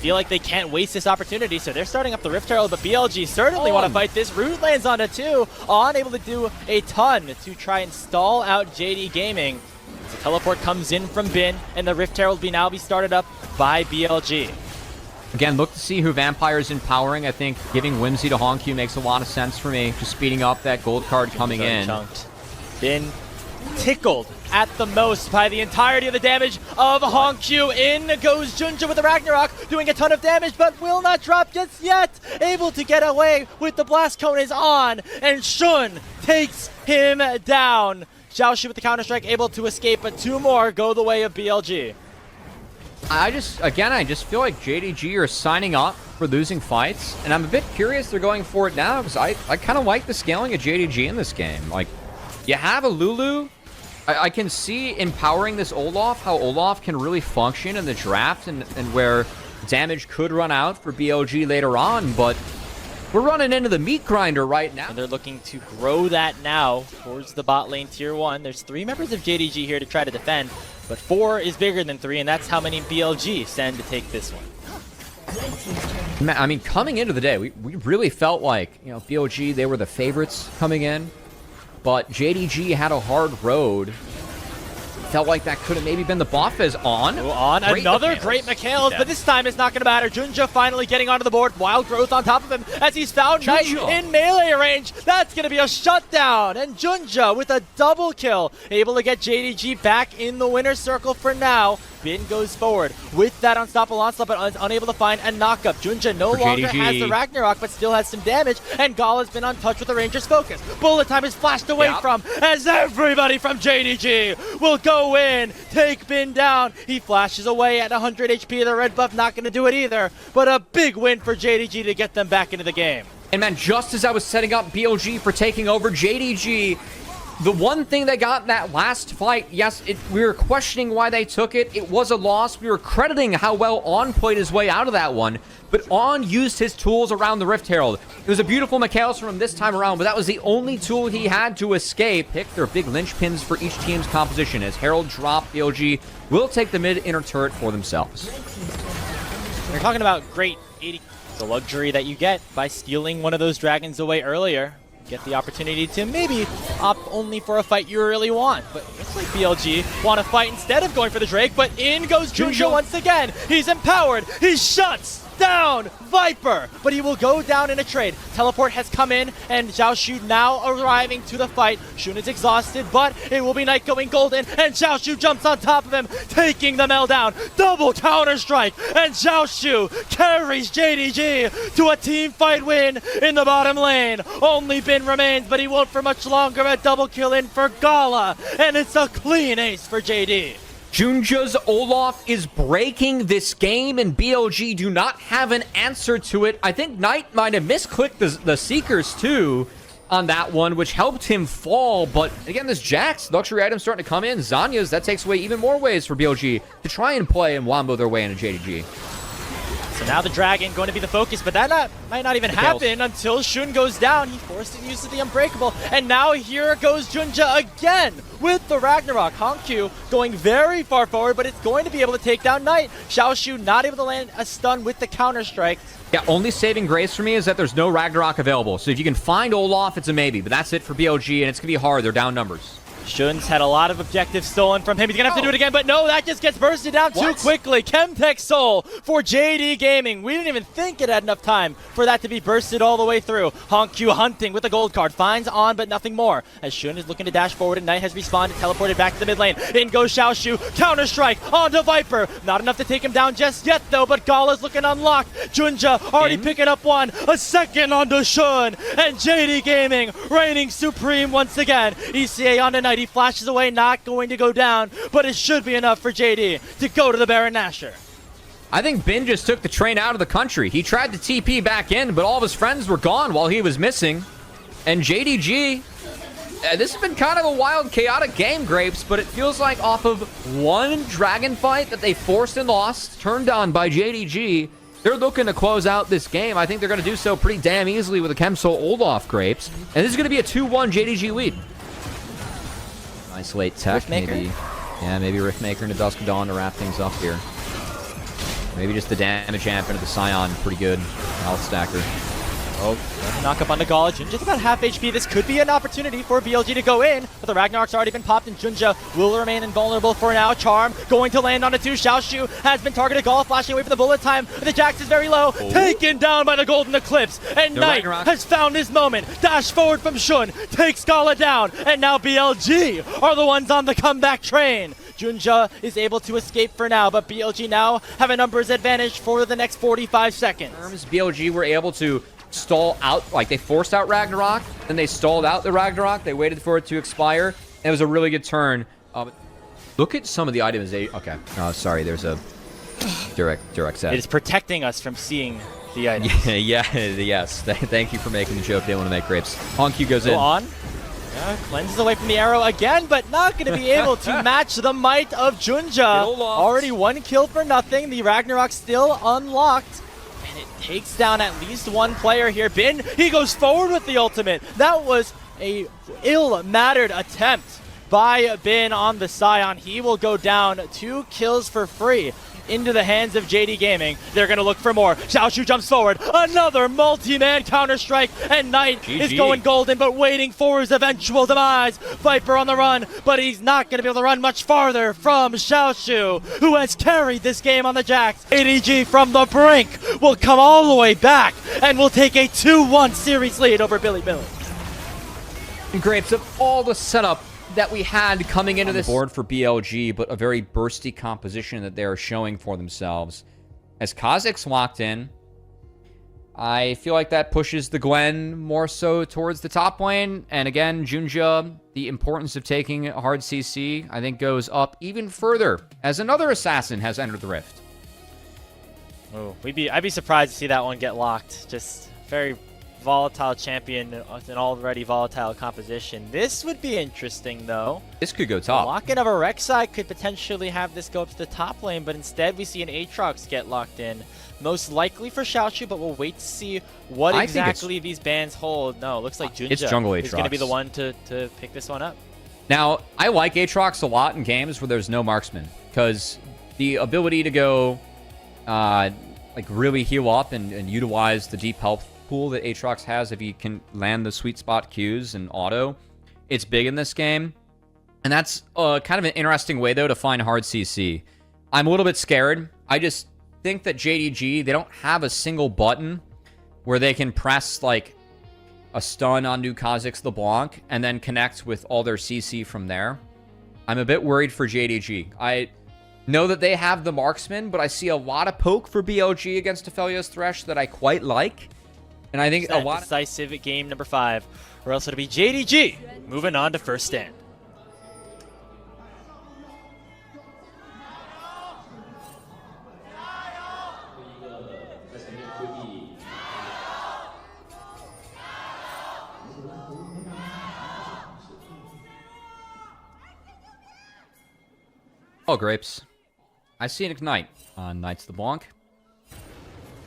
Speaker 1: feel like they can't waste this opportunity, so they're starting up the Rift Herald, but BLG certainly want to fight this. Root lands onto 2, able to do a ton to try and stall out JD Gaming. The teleport comes in from Bin, and the Rift Herald now be started up by BLG.
Speaker 2: Again, look to see who Vampire's empowering. I think giving Whimsy to Honkyu makes a lot of sense for me, just speeding up that gold card coming in.
Speaker 1: Chunked. Bin tickled at the most by the entirety of the damage of Honkyu. In goes Junja with the Ragnarok, doing a ton of damage, but will not drop just yet. Able to get away with the Blast Cone is on, and Shun takes him down. Xiaoshu with the Counter-Strike, able to escape, but 2 more go the way of BLG.
Speaker 2: I just feel like JDG are signing up for losing fights, and I'm a bit curious they're going for it now, because I kind of like the scaling of JDG in this game. Like, you have a Lulu. I can see empowering this Olaf, how Olaf can really function in the draft and where damage could run out for BLG later on, but we're running into the meat grinder right now.
Speaker 1: And they're looking to grow that now towards the bot lane tier 1. There's 3 members of JDG here to try to defend, but 4 is bigger than 3, and that's how many BLG send to take this one.
Speaker 2: I mean, coming into the day, we really felt like, BLG, they were the favorites coming in. But JDG had a hard road. Felt like that could have maybe been the buff as on.
Speaker 1: Another great Mikhails, but this time it's not going to matter. Junja finally getting onto the board. Wild growth on top of him as he's found Knight in melee range. That's going to be a shutdown. And Junja with a double kill. Able to get JDG back in the winner's circle for now. Bin goes forward with that unstoppable onslaught, but unable to find a knockup. Junja no longer has the Ragnarok, but still has some damage, and Gala's been untouched with the Ranger's focus. Bullet time is flashed away from, as everybody from JDG will go in, take Bin down. He flashes away at 100 HP. The red buff not going to do it either, but a big win for JDG to get them back into the game.
Speaker 2: And man, just as I was setting up BLG for taking over, JDG The one thing they got in that last fight, yes, we were questioning why they took it. It was a loss. We were crediting how well On played his way out of that one. But On used his tools around the Rift Herald. It was a beautiful Michaelis from him this time around, but that was the only tool he had to escape. Pick their big linchpins for each team's composition. As Herald drop, BLG will take the mid-inner turret for themselves.
Speaker 1: We're talking about great 80. The luxury that you get by stealing one of those dragons away earlier. Get the opportunity to maybe opt only for a fight you really want. But looks like BLG want to fight instead of going for the Drake, but in goes Junja once again. He's empowered. He shuts down Viper, but he will go down in a trade. Teleport has come in, and Zhao Shu now arriving to the fight. Shun is exhausted, but it will be Knight going golden, and Zhao Shu jumps on top of him, taking the Mel down. Double counter-strike, and Zhao Shu carries JDG to a team fight win in the bottom lane. Only Bin remains, but he won't for much longer. A double kill in for Gala, and it's a clean ace for JD.
Speaker 2: Junja's Olaf is breaking this game, and BLG do not have an answer to it. I think Knight might have misclicked the Seekers, too, on that one, which helped him fall. But, again, this Jax luxury item starting to come in. Zanya's, that takes away even more ways for BLG to try and play and wombo their way into JDG.
Speaker 1: So now the Dragon going to be the focus, but that might not even happen until Shun goes down. He forced the use of the Unbreakable, and now here goes Junja again with the Ragnarok. Hankyu going very far forward, but it's going to be able to take down Knight. Xiao Shu not able to land a stun with the counter-strike.
Speaker 2: Yeah, only saving grace for me is that there's no Ragnarok available. So if you can find Olaf, it's a maybe, but that's it for BLG, and it's going to be hard. They're down numbers.
Speaker 1: Shun's had a lot of objectives stolen from him. He's going to have to do it again, but no, that just gets bursted down too quickly. Chemtech Soul for JD Gaming. We didn't even think it had enough time for that to be bursted all the way through. Hankyu hunting with a gold card. Finds On, but nothing more. As Shun is looking to dash forward, and Knight has respawned and teleported back to the mid lane. In goes Xiao Shu. Counter-strike onto Viper. Not enough to take him down just yet, though, but Gala's looking unlocked. Junja already picking up one. A second onto Shun. And JD Gaming reigning supreme once again. ECA onto Knight. He flashes away, not going to go down, but it should be enough for JD to go to the Baron Nashor.
Speaker 2: I think Bin just took the train out of the country. He tried to TP back in, but all of his friends were gone while he was missing. And JDG, this has been kind of a wild, chaotic game, Grapes, but it feels like off of one dragon fight that they forced and lost, turned on by JDG, they're looking to close out this game. I think they're going to do so pretty damn easily with a Chemsoul Olaf, Grapes. And this is going to be a 2-1 JDG lead. Isolate tech, maybe. Yeah, maybe Riftmaker into Dusk of Dawn to wrap things up here. Maybe just the damage amp into the Scion, pretty good. Health stacker.
Speaker 1: Oh, knock up on the Gala. Junja's about half HP. This could be an opportunity for BLG to go in, but the Ragnarok's already been popped, and Junja will remain invulnerable for now. Charm going to land on a 2. Xiao Shu has been targeted. Gala flashing away from the bullet time. The Jax is very low. Taken down by the Golden Eclipse, and Knight has found his moment. Dash forward from Shun, takes Gala down, and now BLG are the ones on the comeback train. Junja is able to escape for now, but BLG now have a numbers advantage for the next 45 seconds.
Speaker 2: BLG were able to stall out, like they forced out Ragnarok, then they stalled out the Ragnarok, they waited for it to expire, and it was a really good turn. Look at some of the items they, okay, oh sorry, there's a direct set.
Speaker 1: It is protecting us from seeing the items.
Speaker 2: Yes, thank you for making the joke they want to make, Grapes. Hankyu goes in.
Speaker 1: On. Cleanses away from the arrow again, but not going to be able to match the might of Junja. Already 1 kill for nothing, the Ragnarok still unlocked. And it takes down at least one player here. Bin, he goes forward with the ultimate. That was a ill-mattered attempt by Bin on the Scion. He will go down 2 kills for free into the hands of JD Gaming. They're going to look for more. Xiao Shu jumps forward. Another multi-man counter-strike, and Knight is going golden, but waiting for his eventual demise. Viper on the run, but he's not going to be able to run much farther from Xiao Shu, who has carried this game on the Jax. JDG from the brink will come all the way back and will take a 2-1 series lead over Bilibili.
Speaker 2: Grapes, of all the setup that we had coming into this board for BLG, but a very bursty composition that they're showing for themselves. As Kha'Zix's locked in, I feel like that pushes the Gwen more so towards the top lane. And again, Junja, the importance of taking hard CC, I think goes up even further as another assassin has entered the Rift.
Speaker 1: Oh, I'd be surprised to see that one get locked. Just very volatile champion with an already volatile composition. This would be interesting, though.
Speaker 2: This could go top.
Speaker 1: Lock-in of a Rek'Sai could potentially have this go up to the top lane, but instead we see an Aatrox get locked in. Most likely for Xiaoshu, but we'll wait to see what exactly these bans hold. No, it looks like Junja
Speaker 2: it's jungle Aatrox.
Speaker 1: is going to be the one to pick this one up.
Speaker 2: Now, I like Aatrox a lot in games where there's no marksman, because the ability to go like really heal up and utilize the deep health pool that Aatrox has if he can land the sweet spot Qs and auto, it's big in this game. And that's kind of an interesting way, though, to find hard CC. I'm a little bit scared. I just think that JDG, they don't have a single button where they can press, like, a stun onto Kha'Zix LeBlanc and then connect with all their CC from there. I'm a bit worried for JDG. I know that they have the marksman, but I see a lot of poke for BLG against Aphelios Thresh that I quite like. And I think a lot
Speaker 1: decisive at game number 5, or else it'll be JDG moving on to first stand.
Speaker 2: Oh, grapes. I see an Ignite on Knights LeBlanc.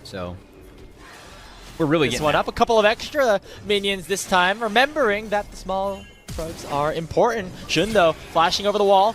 Speaker 2: So, we're really getting
Speaker 1: one up. A couple of extra minions this time, remembering that the small probes are important. Jun, though, flashing over the wall.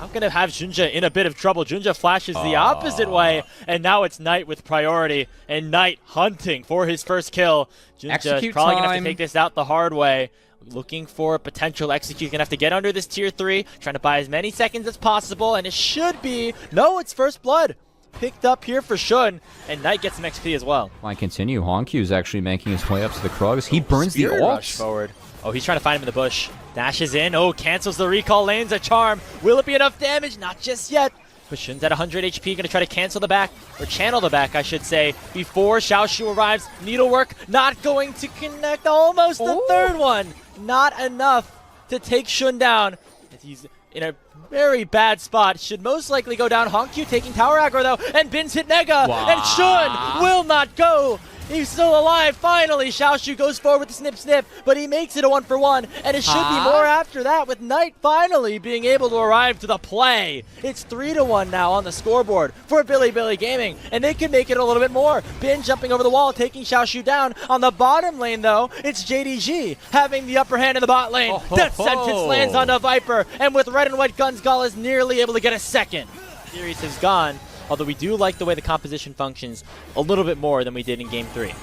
Speaker 1: Now going to have Junja in a bit of trouble. Junja flashes the opposite way, and now it's Knight with priority, and Knight hunting for his first kill. Junja is probably going to have to take this out the hard way. Looking for a potential execute. Gonna have to get under this tier 3, trying to buy as many seconds as possible, and it should be, no, it's first blood. Picked up here for Shun, and Knight gets some XP as well.
Speaker 2: Why continue? Honkyu's is actually making his way up to the Krugs. He burns the
Speaker 1: Spirit
Speaker 2: ult.
Speaker 1: Rush forward. Oh, he's trying to find him in the bush. Dashes in, oh, cancels the recall, lanes a charm. Will it be enough damage? Not just yet. But Shun's at 100 HP, gonna try to cancel the back, or channel the back, I should say, before Xiaoshu arrives. Needlework not going to connect, almost the third one. Not enough to take Shun down. He's in a very bad spot. Should most likely go down. Honkyu taking tower aggro, though, and Bin's hit Nega, and Shun will not go. He's still alive, finally. Xiaoshu goes forward with the snip, but he makes it a 1-for-1, and it should be more after that, with Knight finally being able to arrive to the play. It's 3-1 now on the scoreboard for Bilibili Gaming, and they can make it a little bit more. Bin jumping over the wall, taking Xiaoshu down. On the bottom lane, though, it's JDG having the upper hand in the bot lane. Death Sentence lands onto Viper, and with red and white guns, Gall is nearly able to get a second. Series has gone. Although we do like the way the composition functions a little bit more than we did in Game 3.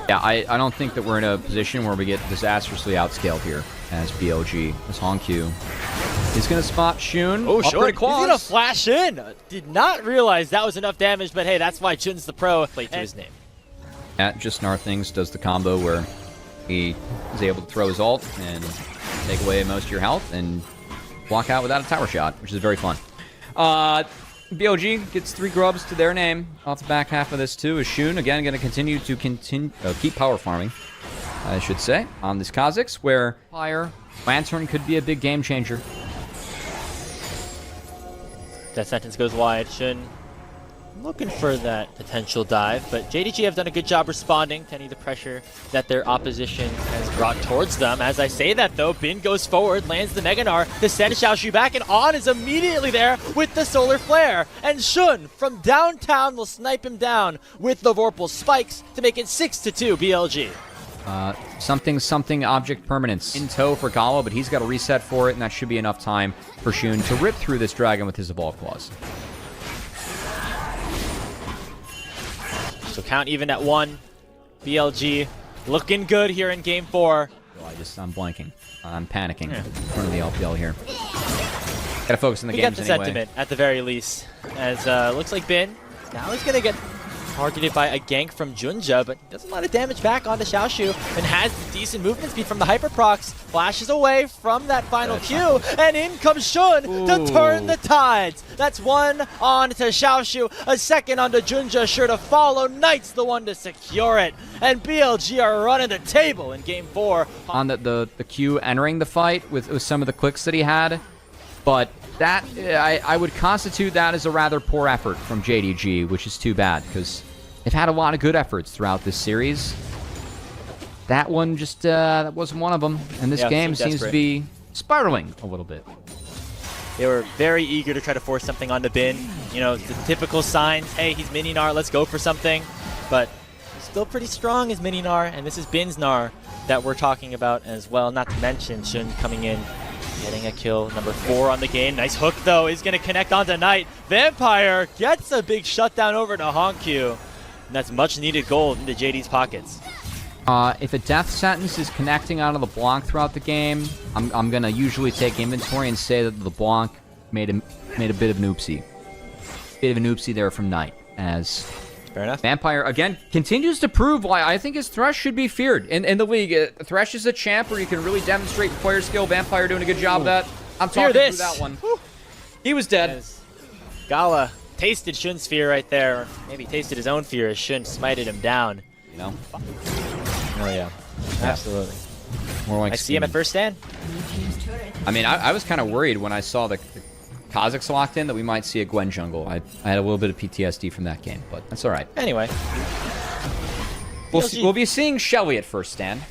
Speaker 2: Yeah, I don't think that we're in a position where we get disastrously outscaled here as BLG. As Honkyu is going to spot Shun.
Speaker 1: Oh, Shun, he's going to flash in. Did not realize that was enough damage, but hey, that's why Shun's the pro. Plate to his name.
Speaker 2: At Just Narthings does the combo where he is able to throw his ult and take away most of your health and walk out without a tower shot, which is very fun. BLG gets 3 grubs to their name off the back half of this too. Is Shun again going to continue to keep power farming, I should say, on this Kha'Zix, where Fire Lantern could be a big game changer.
Speaker 1: That sentence goes wide. Shun looking for that potential dive, but JDG have done a good job responding to any of the pressure that their opposition has brought towards them. As I say that, though, Bin goes forward, lands the Mega Gnar to send Xiaoshu back, and On is immediately there with the Solar Flare. And Shun from downtown will snipe him down with the Vorpal Spikes to make it 6-2 BLG.
Speaker 2: Something object permanence in tow for Gala, but he's got a reset for it, and that should be enough time for Shun to rip through this dragon with his Evolve Claws.
Speaker 1: So count even at 1. BLG looking good here in Game 4.
Speaker 2: Oh, I'm blanking. I'm panicking in front of the LPL here. Gotta focus on the games
Speaker 1: get the
Speaker 2: anyway.
Speaker 1: Sentiment at the very least. As looks like Bin now he's gonna get targeted by a gank from Junja, but does a lot of damage back onto Xiaoshu and has decent movement speed from the Hyperprocs. Flashes away from that final Q, and in comes Shun to turn the tides. That's 1 on to Xiaoshu, a second onto Junja, sure to follow. Knight's the one to secure it, and BLG are running the table in Game 4.
Speaker 2: On the Q entering the fight with some of the clicks that he had, but that I would constitute that as a rather poor effort from JDG, which is too bad because they've had a lot of good efforts throughout this series. that one just that wasn't one of them. And this game seems to be spiraling a little bit.
Speaker 1: They were very eager to try to force something onto Bin. You know, the typical signs, hey, he's mini Gnar, let's go for something. But he's still pretty strong as mini Gnar, and this is Bin's Gnar that we're talking about as well. Not to mention Shun coming in, getting a kill, number 4 on the game. Nice hook, though, is going to connect onto Knight. Vampire gets a big shutdown over to Honkyu. And that's much needed gold into JD's pockets.
Speaker 2: If a death sentence is connecting onto the Blanc throughout the game, I'm going to usually take inventory and say that the Blanc made a bit of an oopsie. Bit of an oopsie there from Knight, as
Speaker 1: fair enough.
Speaker 2: Vampire, again, continues to prove why I think his Thresh should be feared in the league. Thresh is a champ where you can really demonstrate player skill. Vampire doing a good job of that. I'm talking through that one. Woo. He was dead.
Speaker 1: As Gala tasted Shun's fear right there. Or maybe tasted his own fear as Shun smited him down.
Speaker 2: You know?
Speaker 1: Oh, yeah. Absolutely.
Speaker 2: More like
Speaker 1: I see him at first stand.
Speaker 2: I mean, I was kind of worried when I saw the Kazakhs locked in that we might see a Gwen jungle. I had a little bit of PTSD from that game, but that's all right.
Speaker 1: Anyway.
Speaker 2: We'll be seeing Shelly at first stand.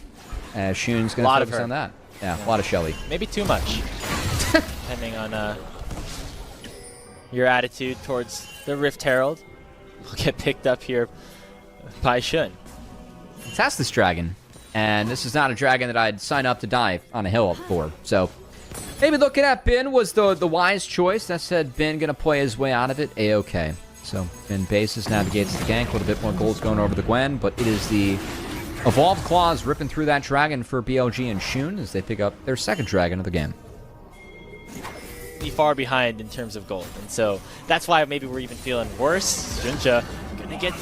Speaker 2: Shun's going to focus on that. Yeah, a lot of Shelly.
Speaker 1: Maybe too much. Depending on your attitude towards the Rift Herald. Will get picked up here by Shun.
Speaker 2: Test this dragon, and this is not a dragon that I'd sign up to die on a hill for. So maybe looking at Bin was the wise choice. That said, Bin gonna play his way out of it. A-okay. So Bin bases, navigates the gank with a bit more goals going over the Gwen, but it is the Evolved Claws ripping through that dragon for BLG and Shun as they pick up their second dragon of the game.
Speaker 1: Be far behind in terms of gold, and so that's why maybe we're even feeling worse. Junja gonna get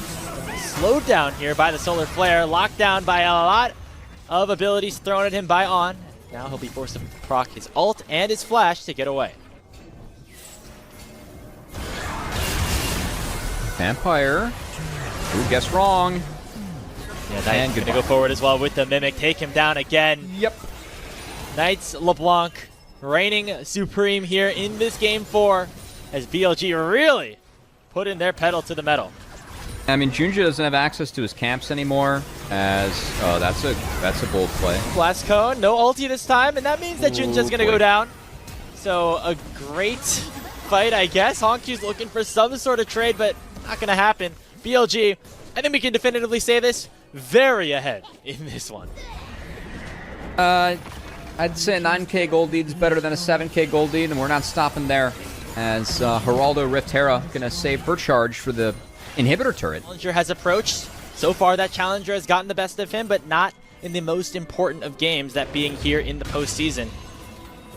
Speaker 1: slowed down here by the Solar Flare, locked down by a lot of abilities thrown at him by On. Now he'll be forced to proc his ult and his flash to get away.
Speaker 2: Vampire. Ooh, guess wrong.
Speaker 1: Yeah, Knight's gonna go forward as well with the Mimic, take him down again.
Speaker 2: Yep.
Speaker 1: Knight's LeBlanc reigning supreme here in this game 4 as BLG really put in their pedal to the metal.
Speaker 2: I mean, Junja doesn't have access to his camps anymore, as that's a bold play.
Speaker 1: Blast Cone, no ulti this time, and that means that Junja's gonna go down. So a great fight, I guess. Honkyu's looking for some sort of trade, but not gonna happen. BLG, I think we can definitively say this, very ahead in this one.
Speaker 2: I'd say a 9k gold lead is better than a 7k gold lead, and we're not stopping there. As Geraldo Rift Hera gonna save her charge for the inhibitor turret.
Speaker 1: Challenger has approached. So far, that Challenger has gotten the best of him, but not in the most important of games, that being here in the postseason.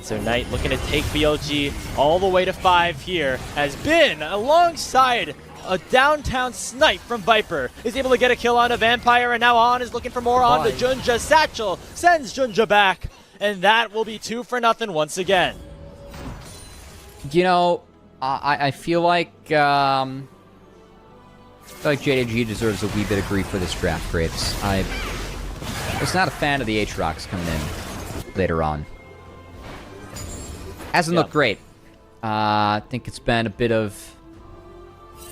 Speaker 1: So Knight looking to take BLG all the way to 5 here, has been alongside a downtown snipe from Viper, is able to get a kill on a Vampire, and now On is looking for more on to Junja. Satchel sends Junja back, and that will be 2-0 once again.
Speaker 2: You know, I feel like JDG deserves a wee bit of grief for this draft, Grapes. I was not a fan of the Aatrox coming in later on. Hasn't looked great. I think it's been a bit of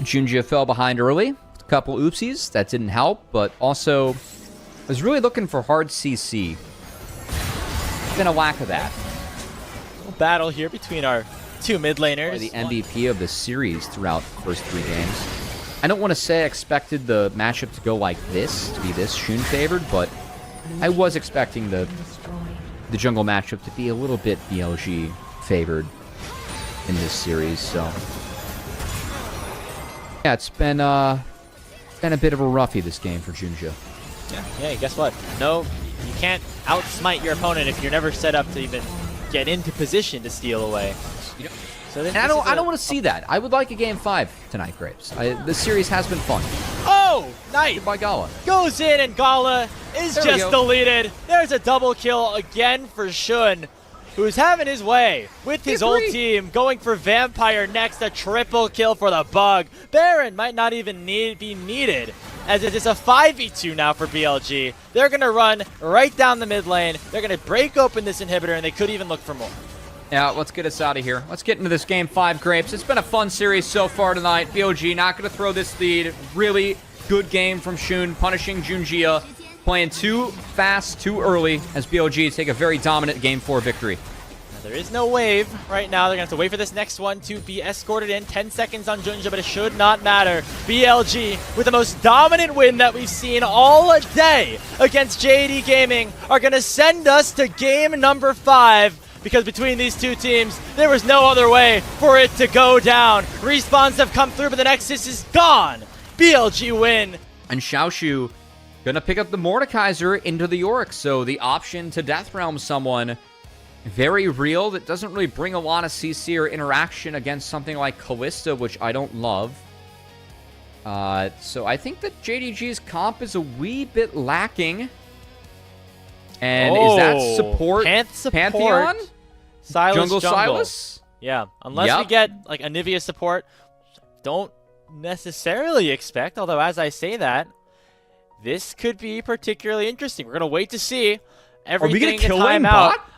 Speaker 2: Junja fell behind early. A couple oopsies. That didn't help, but also was really looking for hard CC. Been a lack of that.
Speaker 1: Battle here between our two mid laners.
Speaker 2: The MVP of the series throughout the first 3 games. I don't want to say I expected the matchup to go like this, to be this Shun favored, but I was expecting the jungle matchup to be a little bit BLG favored in this series, so yeah, it's been a bit of a roughie this game for Junja.
Speaker 1: Yeah, guess what? No, you can't outsmite your opponent if you're never set up to even get into position to steal away. So
Speaker 2: and I don't want to see that. I would like a game 5 tonight, Grapes. This series has been fun.
Speaker 1: Oh, Knight
Speaker 2: by Gala
Speaker 1: goes in, and Gala is just deleted. There's a double kill again for Shun, who's having his way with his old team, going for Vampire next. A triple kill for the Bug. Baron might not even be needed, as it is a 5v2 now for BLG. They're going to run right down the mid lane. They're going to break open this inhibitor, and they could even look for more.
Speaker 2: Yeah, let's get us out of here. Let's get into this game 5, Grapes. It's been a fun series so far tonight. BLG not going to throw this lead. Really good game from Shun, punishing Junjia. playing too fast, too early, as BLG take a very dominant Game 4 victory.
Speaker 1: Now, there is no wave right now. They're going to have to wait for this next one to be escorted in. 10 seconds on Junja, but it should not matter. BLG, with the most dominant win that we've seen all day against JD Gaming, are going to send us to game number 5. Because between these two teams, there was no other way for it to go down. Respawns have come through, but the Nexus is gone. BLG win.
Speaker 2: And Xiaoshu gonna pick up the Mordekaiser into the Yorick, so the option to Death Realm someone very real. That doesn't really bring a lot of CC or interaction against something like Callista, which I don't love. So I think that JDG's comp is a wee bit lacking. And is that support? Pantheon?
Speaker 1: Silas
Speaker 2: Jungle Silas?
Speaker 1: Yeah, unless we get like a Nivea support, don't necessarily expect, although as I say that, this could be particularly interesting. We're going to wait to see everything.
Speaker 2: Are we going to kill
Speaker 1: time
Speaker 2: him
Speaker 1: out.
Speaker 2: bot?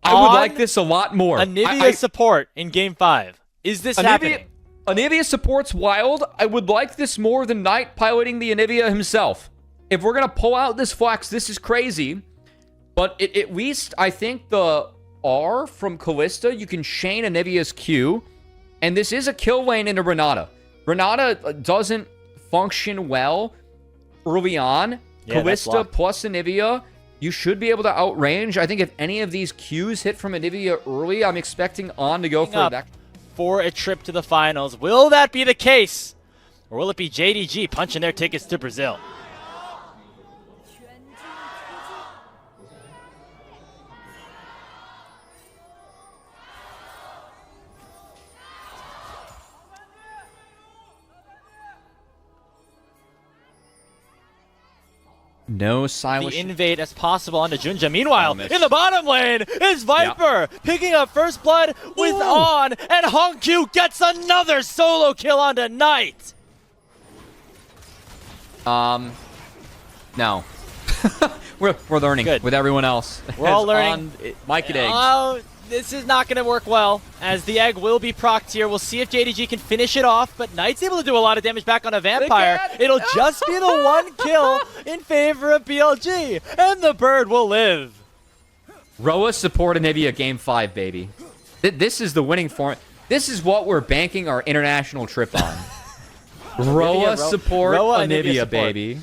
Speaker 2: I would like this a lot more.
Speaker 1: A Nivea support in game 5. Is this happening?
Speaker 2: Anivia support's wild. I would like this more than Knight piloting the Anivia himself. If we're going to pull out this flex, this is crazy. But at least I think the R from Callista, you can chain Anivia's Q. And this is a kill lane into Renata. Renata doesn't function well early on.
Speaker 1: Yeah,
Speaker 2: Callista plus Anivia, you should be able to outrange. I think if any of these Qs hit from Anivia early, I'm expecting On to go for that.
Speaker 1: For a trip to the finals. Will that be the case? Or will it be JDG punching their tickets to Brazil?
Speaker 2: No Silas.
Speaker 1: The invade as possible onto Junja. Meanwhile, in the bottom lane is Viper picking up first blood with On, and Hongkyu gets another solo kill onto Knight.
Speaker 2: No. we're learning with everyone else.
Speaker 1: We're all learning.
Speaker 2: Mike and eggs.
Speaker 1: Oh, this is not going to work well, as the egg will be procced here. We'll see if JDG can finish it off, but Knight's able to do a lot of damage back on a Vampire. It'll just be the one kill in favor of BLG, and the bird will live.
Speaker 2: Roa support Anivia game 5, baby. This is the winning form. This is what we're banking our international trip on. Roa support Anivia, baby.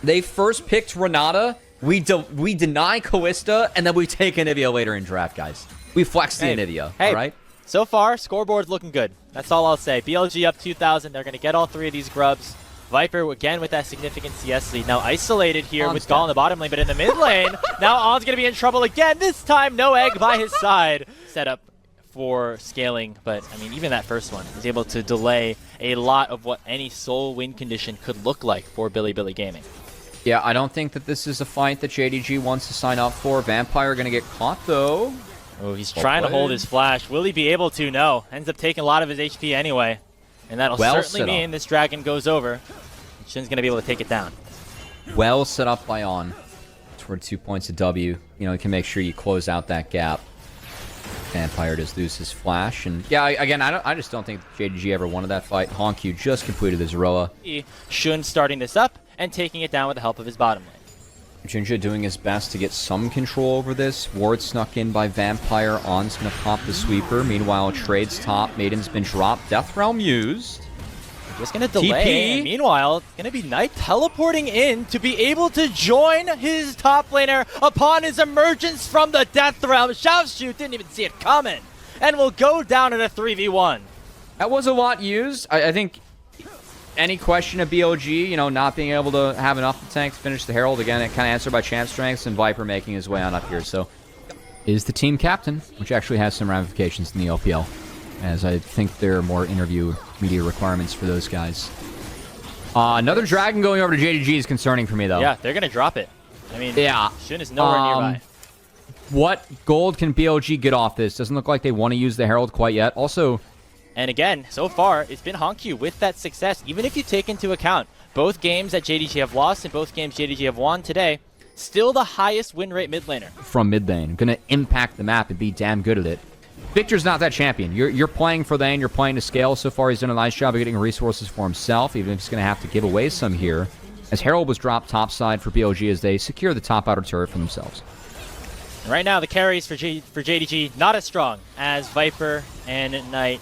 Speaker 2: They first picked Renata. We deny Callista, and then we take Anivia later in draft, guys. We flex the Anivia, all right?
Speaker 1: So far, scoreboard's looking good. That's all I'll say. BLG up 2,000. They're going to get all 3 of these grubs. Viper, again, with that significant CS lead. Now isolated here with Gall in the bottom lane, but in the mid lane, now On's going to be in trouble again. This time, no egg by his side. Set up for scaling, but, I mean, even that first one is able to delay a lot of what any soul win condition could look like for Bilibili Gaming.
Speaker 2: Yeah, I don't think that this is a fight that JDG wants to sign up for. Vampire going to get caught, though.
Speaker 1: Oh, he's trying to hold his flash. Will he be able to? No. Ends up taking a lot of his HP anyway. And that'll certainly mean this dragon goes over. Shin's going to be able to take it down.
Speaker 2: Well set up by On. Toward 2 points of W. You know, you can make sure you close out that gap. Vampire does lose his flash. And yeah, again, I just don't think JDG ever wanted that fight. Hongkyu just completed his Roa.
Speaker 1: Shun starting this up and taking it down with the help of his bottom lane.
Speaker 2: Junja doing his best to get some control over this. Ward snuck in by Vampire. On's going to pop the sweeper. Meanwhile, Trade's top. Maiden's been dropped. Death Realm used.
Speaker 1: Just going to delay. And meanwhile, it's going to be Knight teleporting in to be able to join his top laner upon his emergence from the Death Realm. Xiaoshu didn't even see it coming and will go down in a 3v1.
Speaker 2: That was a lot used. I think any question of BLG, you know, not being able to have enough of the tank to finish the Herald, again, it kind of answered by champ strengths and Viper making his way on up here. So is the team captain, which actually has some ramifications in the LPL, as I think there are more interview media requirements for those guys. Another dragon going over to JDG is concerning for me, though.
Speaker 1: Yeah, they're going to drop it. I mean, Shun is nowhere nearby.
Speaker 2: What gold can BLG get off this? Doesn't look like they want to use the Herald quite yet. Also,
Speaker 1: and again, so far, it's been Hongkyu with that success. Even if you take into account both games that JDG have lost and both games JDG have won today, still the highest win rate mid laner.
Speaker 2: From mid lane. Going to impact the map and be damn good at it. Victor's not that champion. You're playing for lane, you're playing to scale. So far, he's done a nice job of getting resources for himself, even if he's going to have to give away some here. as Herald was dropped topside for BLG as they secure the top outer turret for themselves.
Speaker 1: Right now, the carries for JDG not as strong as Viper and Knight.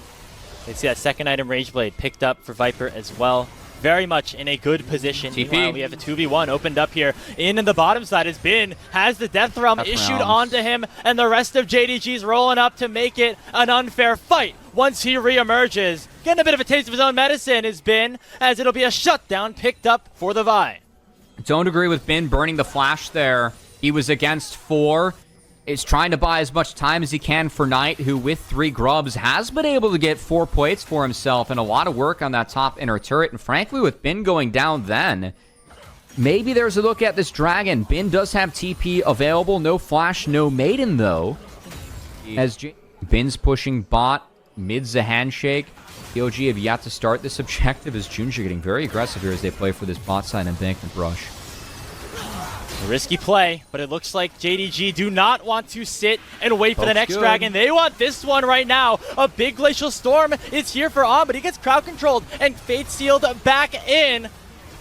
Speaker 1: You see that second item, Rage Blade, picked up for Viper as well. Very much in a good position.
Speaker 2: TP.
Speaker 1: Meanwhile, we have a 2v1 opened up here. In the bottom side is Bin, has the Death Realm issued onto him, and the rest of JDG's rolling up to make it an unfair fight. Once he reemerges, getting a bit of a taste of his own medicine is Bin, as it'll be a shutdown picked up for the Vi.
Speaker 2: Don't agree with Bin burning the flash there. He was against 4. Is trying to buy as much time as he can for Knight, who with 3 grubs has been able to get 4 plates for himself and a lot of work on that top inner turret. And frankly, with Bin going down then, maybe there's a look at this dragon. Bin does have TP available. No flash, no maiden though. As Bin's pushing bot, mid's a handshake. BLG have yet to start this objective as Junja getting very aggressive here as they play for this bot side and Embankment Rush.
Speaker 1: A risky play, but it looks like JDG do not want to sit and wait for the next dragon. They want this one right now. A big Glacial Storm is here for On, but he gets crowd controlled and Fate Sealed back in.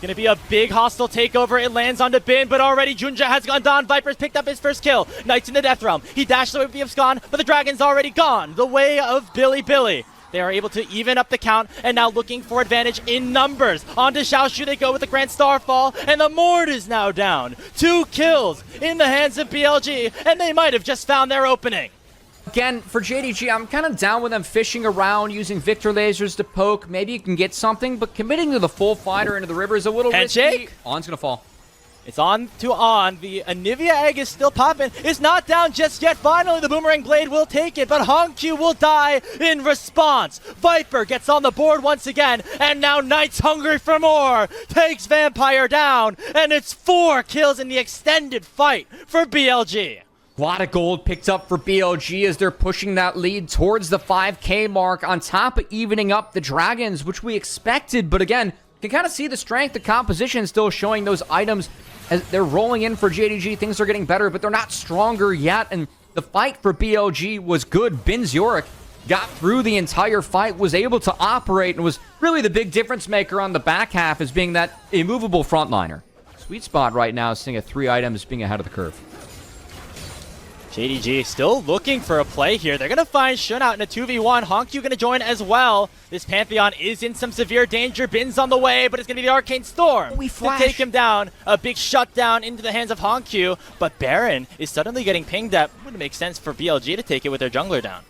Speaker 1: Gonna be a big hostile takeover. It lands onto Bin, but already Junja has gone down. Viper's picked up his first kill. Knight's in the Death Realm. He dashed away with the Abscon, but the dragon's already gone. The way of Bilibili. They are able to even up the count and now looking for advantage in numbers. Onto Xiaoshu they go with the Grand Starfall, and the Mord is now down. 2 kills in the hands of BLG, and they might have just found their opening.
Speaker 2: Again, for JDG, I'm kind of down with them fishing around, using Victor lasers to poke. Maybe you can get something, but committing to the full fighter into the river is a little risky. On's going to fall.
Speaker 1: It's on to On. The Anivia egg is still popping. It's not down just yet. Finally, the Boomerang Blade will take it, but Hongq will die in response. Viper gets on the board once again, and now Knight's hungry for more. Takes Vampire down, and it's 4 kills in the extended fight for BLG.
Speaker 2: A lot of gold picked up for BLG as they're pushing that lead towards the 5K mark on top of evening up the Dragons, which we expected, but again, you can kind of see the strength of composition still showing those items as they're rolling in for JDG. Things are getting better, but they're not stronger yet, and the fight for BLG was good. Bin's Yorick got through the entire fight, was able to operate, and was really the big difference maker on the back half as being that immovable frontliner. Sweet spot right now is seeing at 3 items being ahead of the curve.
Speaker 1: JDG still looking for a play here. They're going to find Shun out in a 2v1. Hongq going to join as well. This Pantheon is in some severe danger. Bin's on the way, but it's going to be the Arcane Storm to take him down. A big shutdown into the hands of Hongq, but Baron is suddenly getting pinged at. Wouldn't make sense for BLG to take it with their jungler down.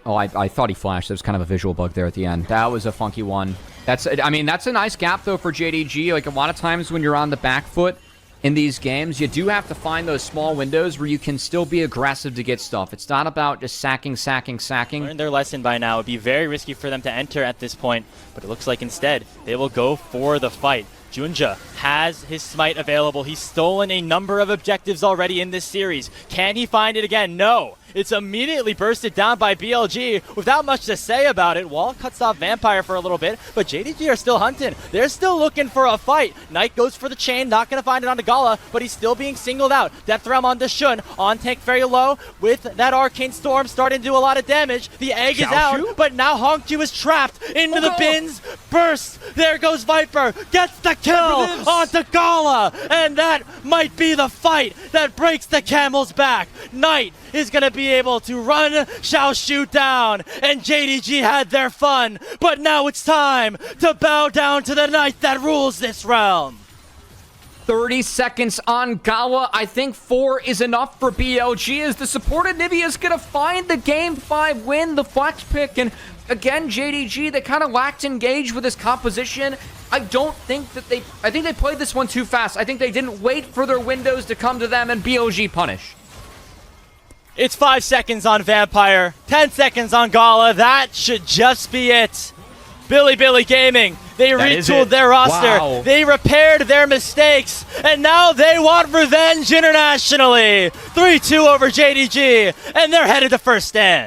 Speaker 2: Oh, I thought he flashed. There was kind of a visual bug there at the end. That was a funky one. I mean, that's a nice gap, though, for JDG. Like, a lot of times when you're on the back foot in these games, you do have to find those small windows where you can still be aggressive to get stuff. It's not about just sacking.
Speaker 1: Learned their lesson by now. It'd be very risky for them to enter at this point, but it looks like instead they will go for the fight. Junja has his smite available. He's stolen a number of objectives already in this series. Can he find it again? No. It's immediately bursted down by BLG without much to say about it. Wall cuts off Vampire for a little bit, but JDG are still hunting. They're still looking for a fight. Knight goes for the chain, not going to find it onto Gala, but he's still being singled out. Death Realm onto Shun. On tank very low with that Arcane Storm starting to do a lot, of damage. The egg is out, but now Hongq is trapped into the Bins. Burst. There goes Viper. Gets the kill onto Gala, and that might be the fight that breaks the camel's back. Knight is going to be able to run Xiaoshu down, and JDG had their fun, but now it's time to bow down to the Knight that rules this realm.
Speaker 2: 30 seconds on Gala. I think 4 is enough for BLG as the support of Nivea is going to find the Game 5 win, the flex pick, and again, JDG, they kind of lacked engage with this composition. I think they played this one too fast. I think they didn't wait for their windows to come to them and BLG punish.
Speaker 1: It's 5 seconds on Vampire, 10 seconds on Gala. That should just be it. Bilibili Gaming, they retooled their roster. Wow. They repaired their mistakes, and now they want revenge internationally. 3-2 over JDG, and they're headed to first stand.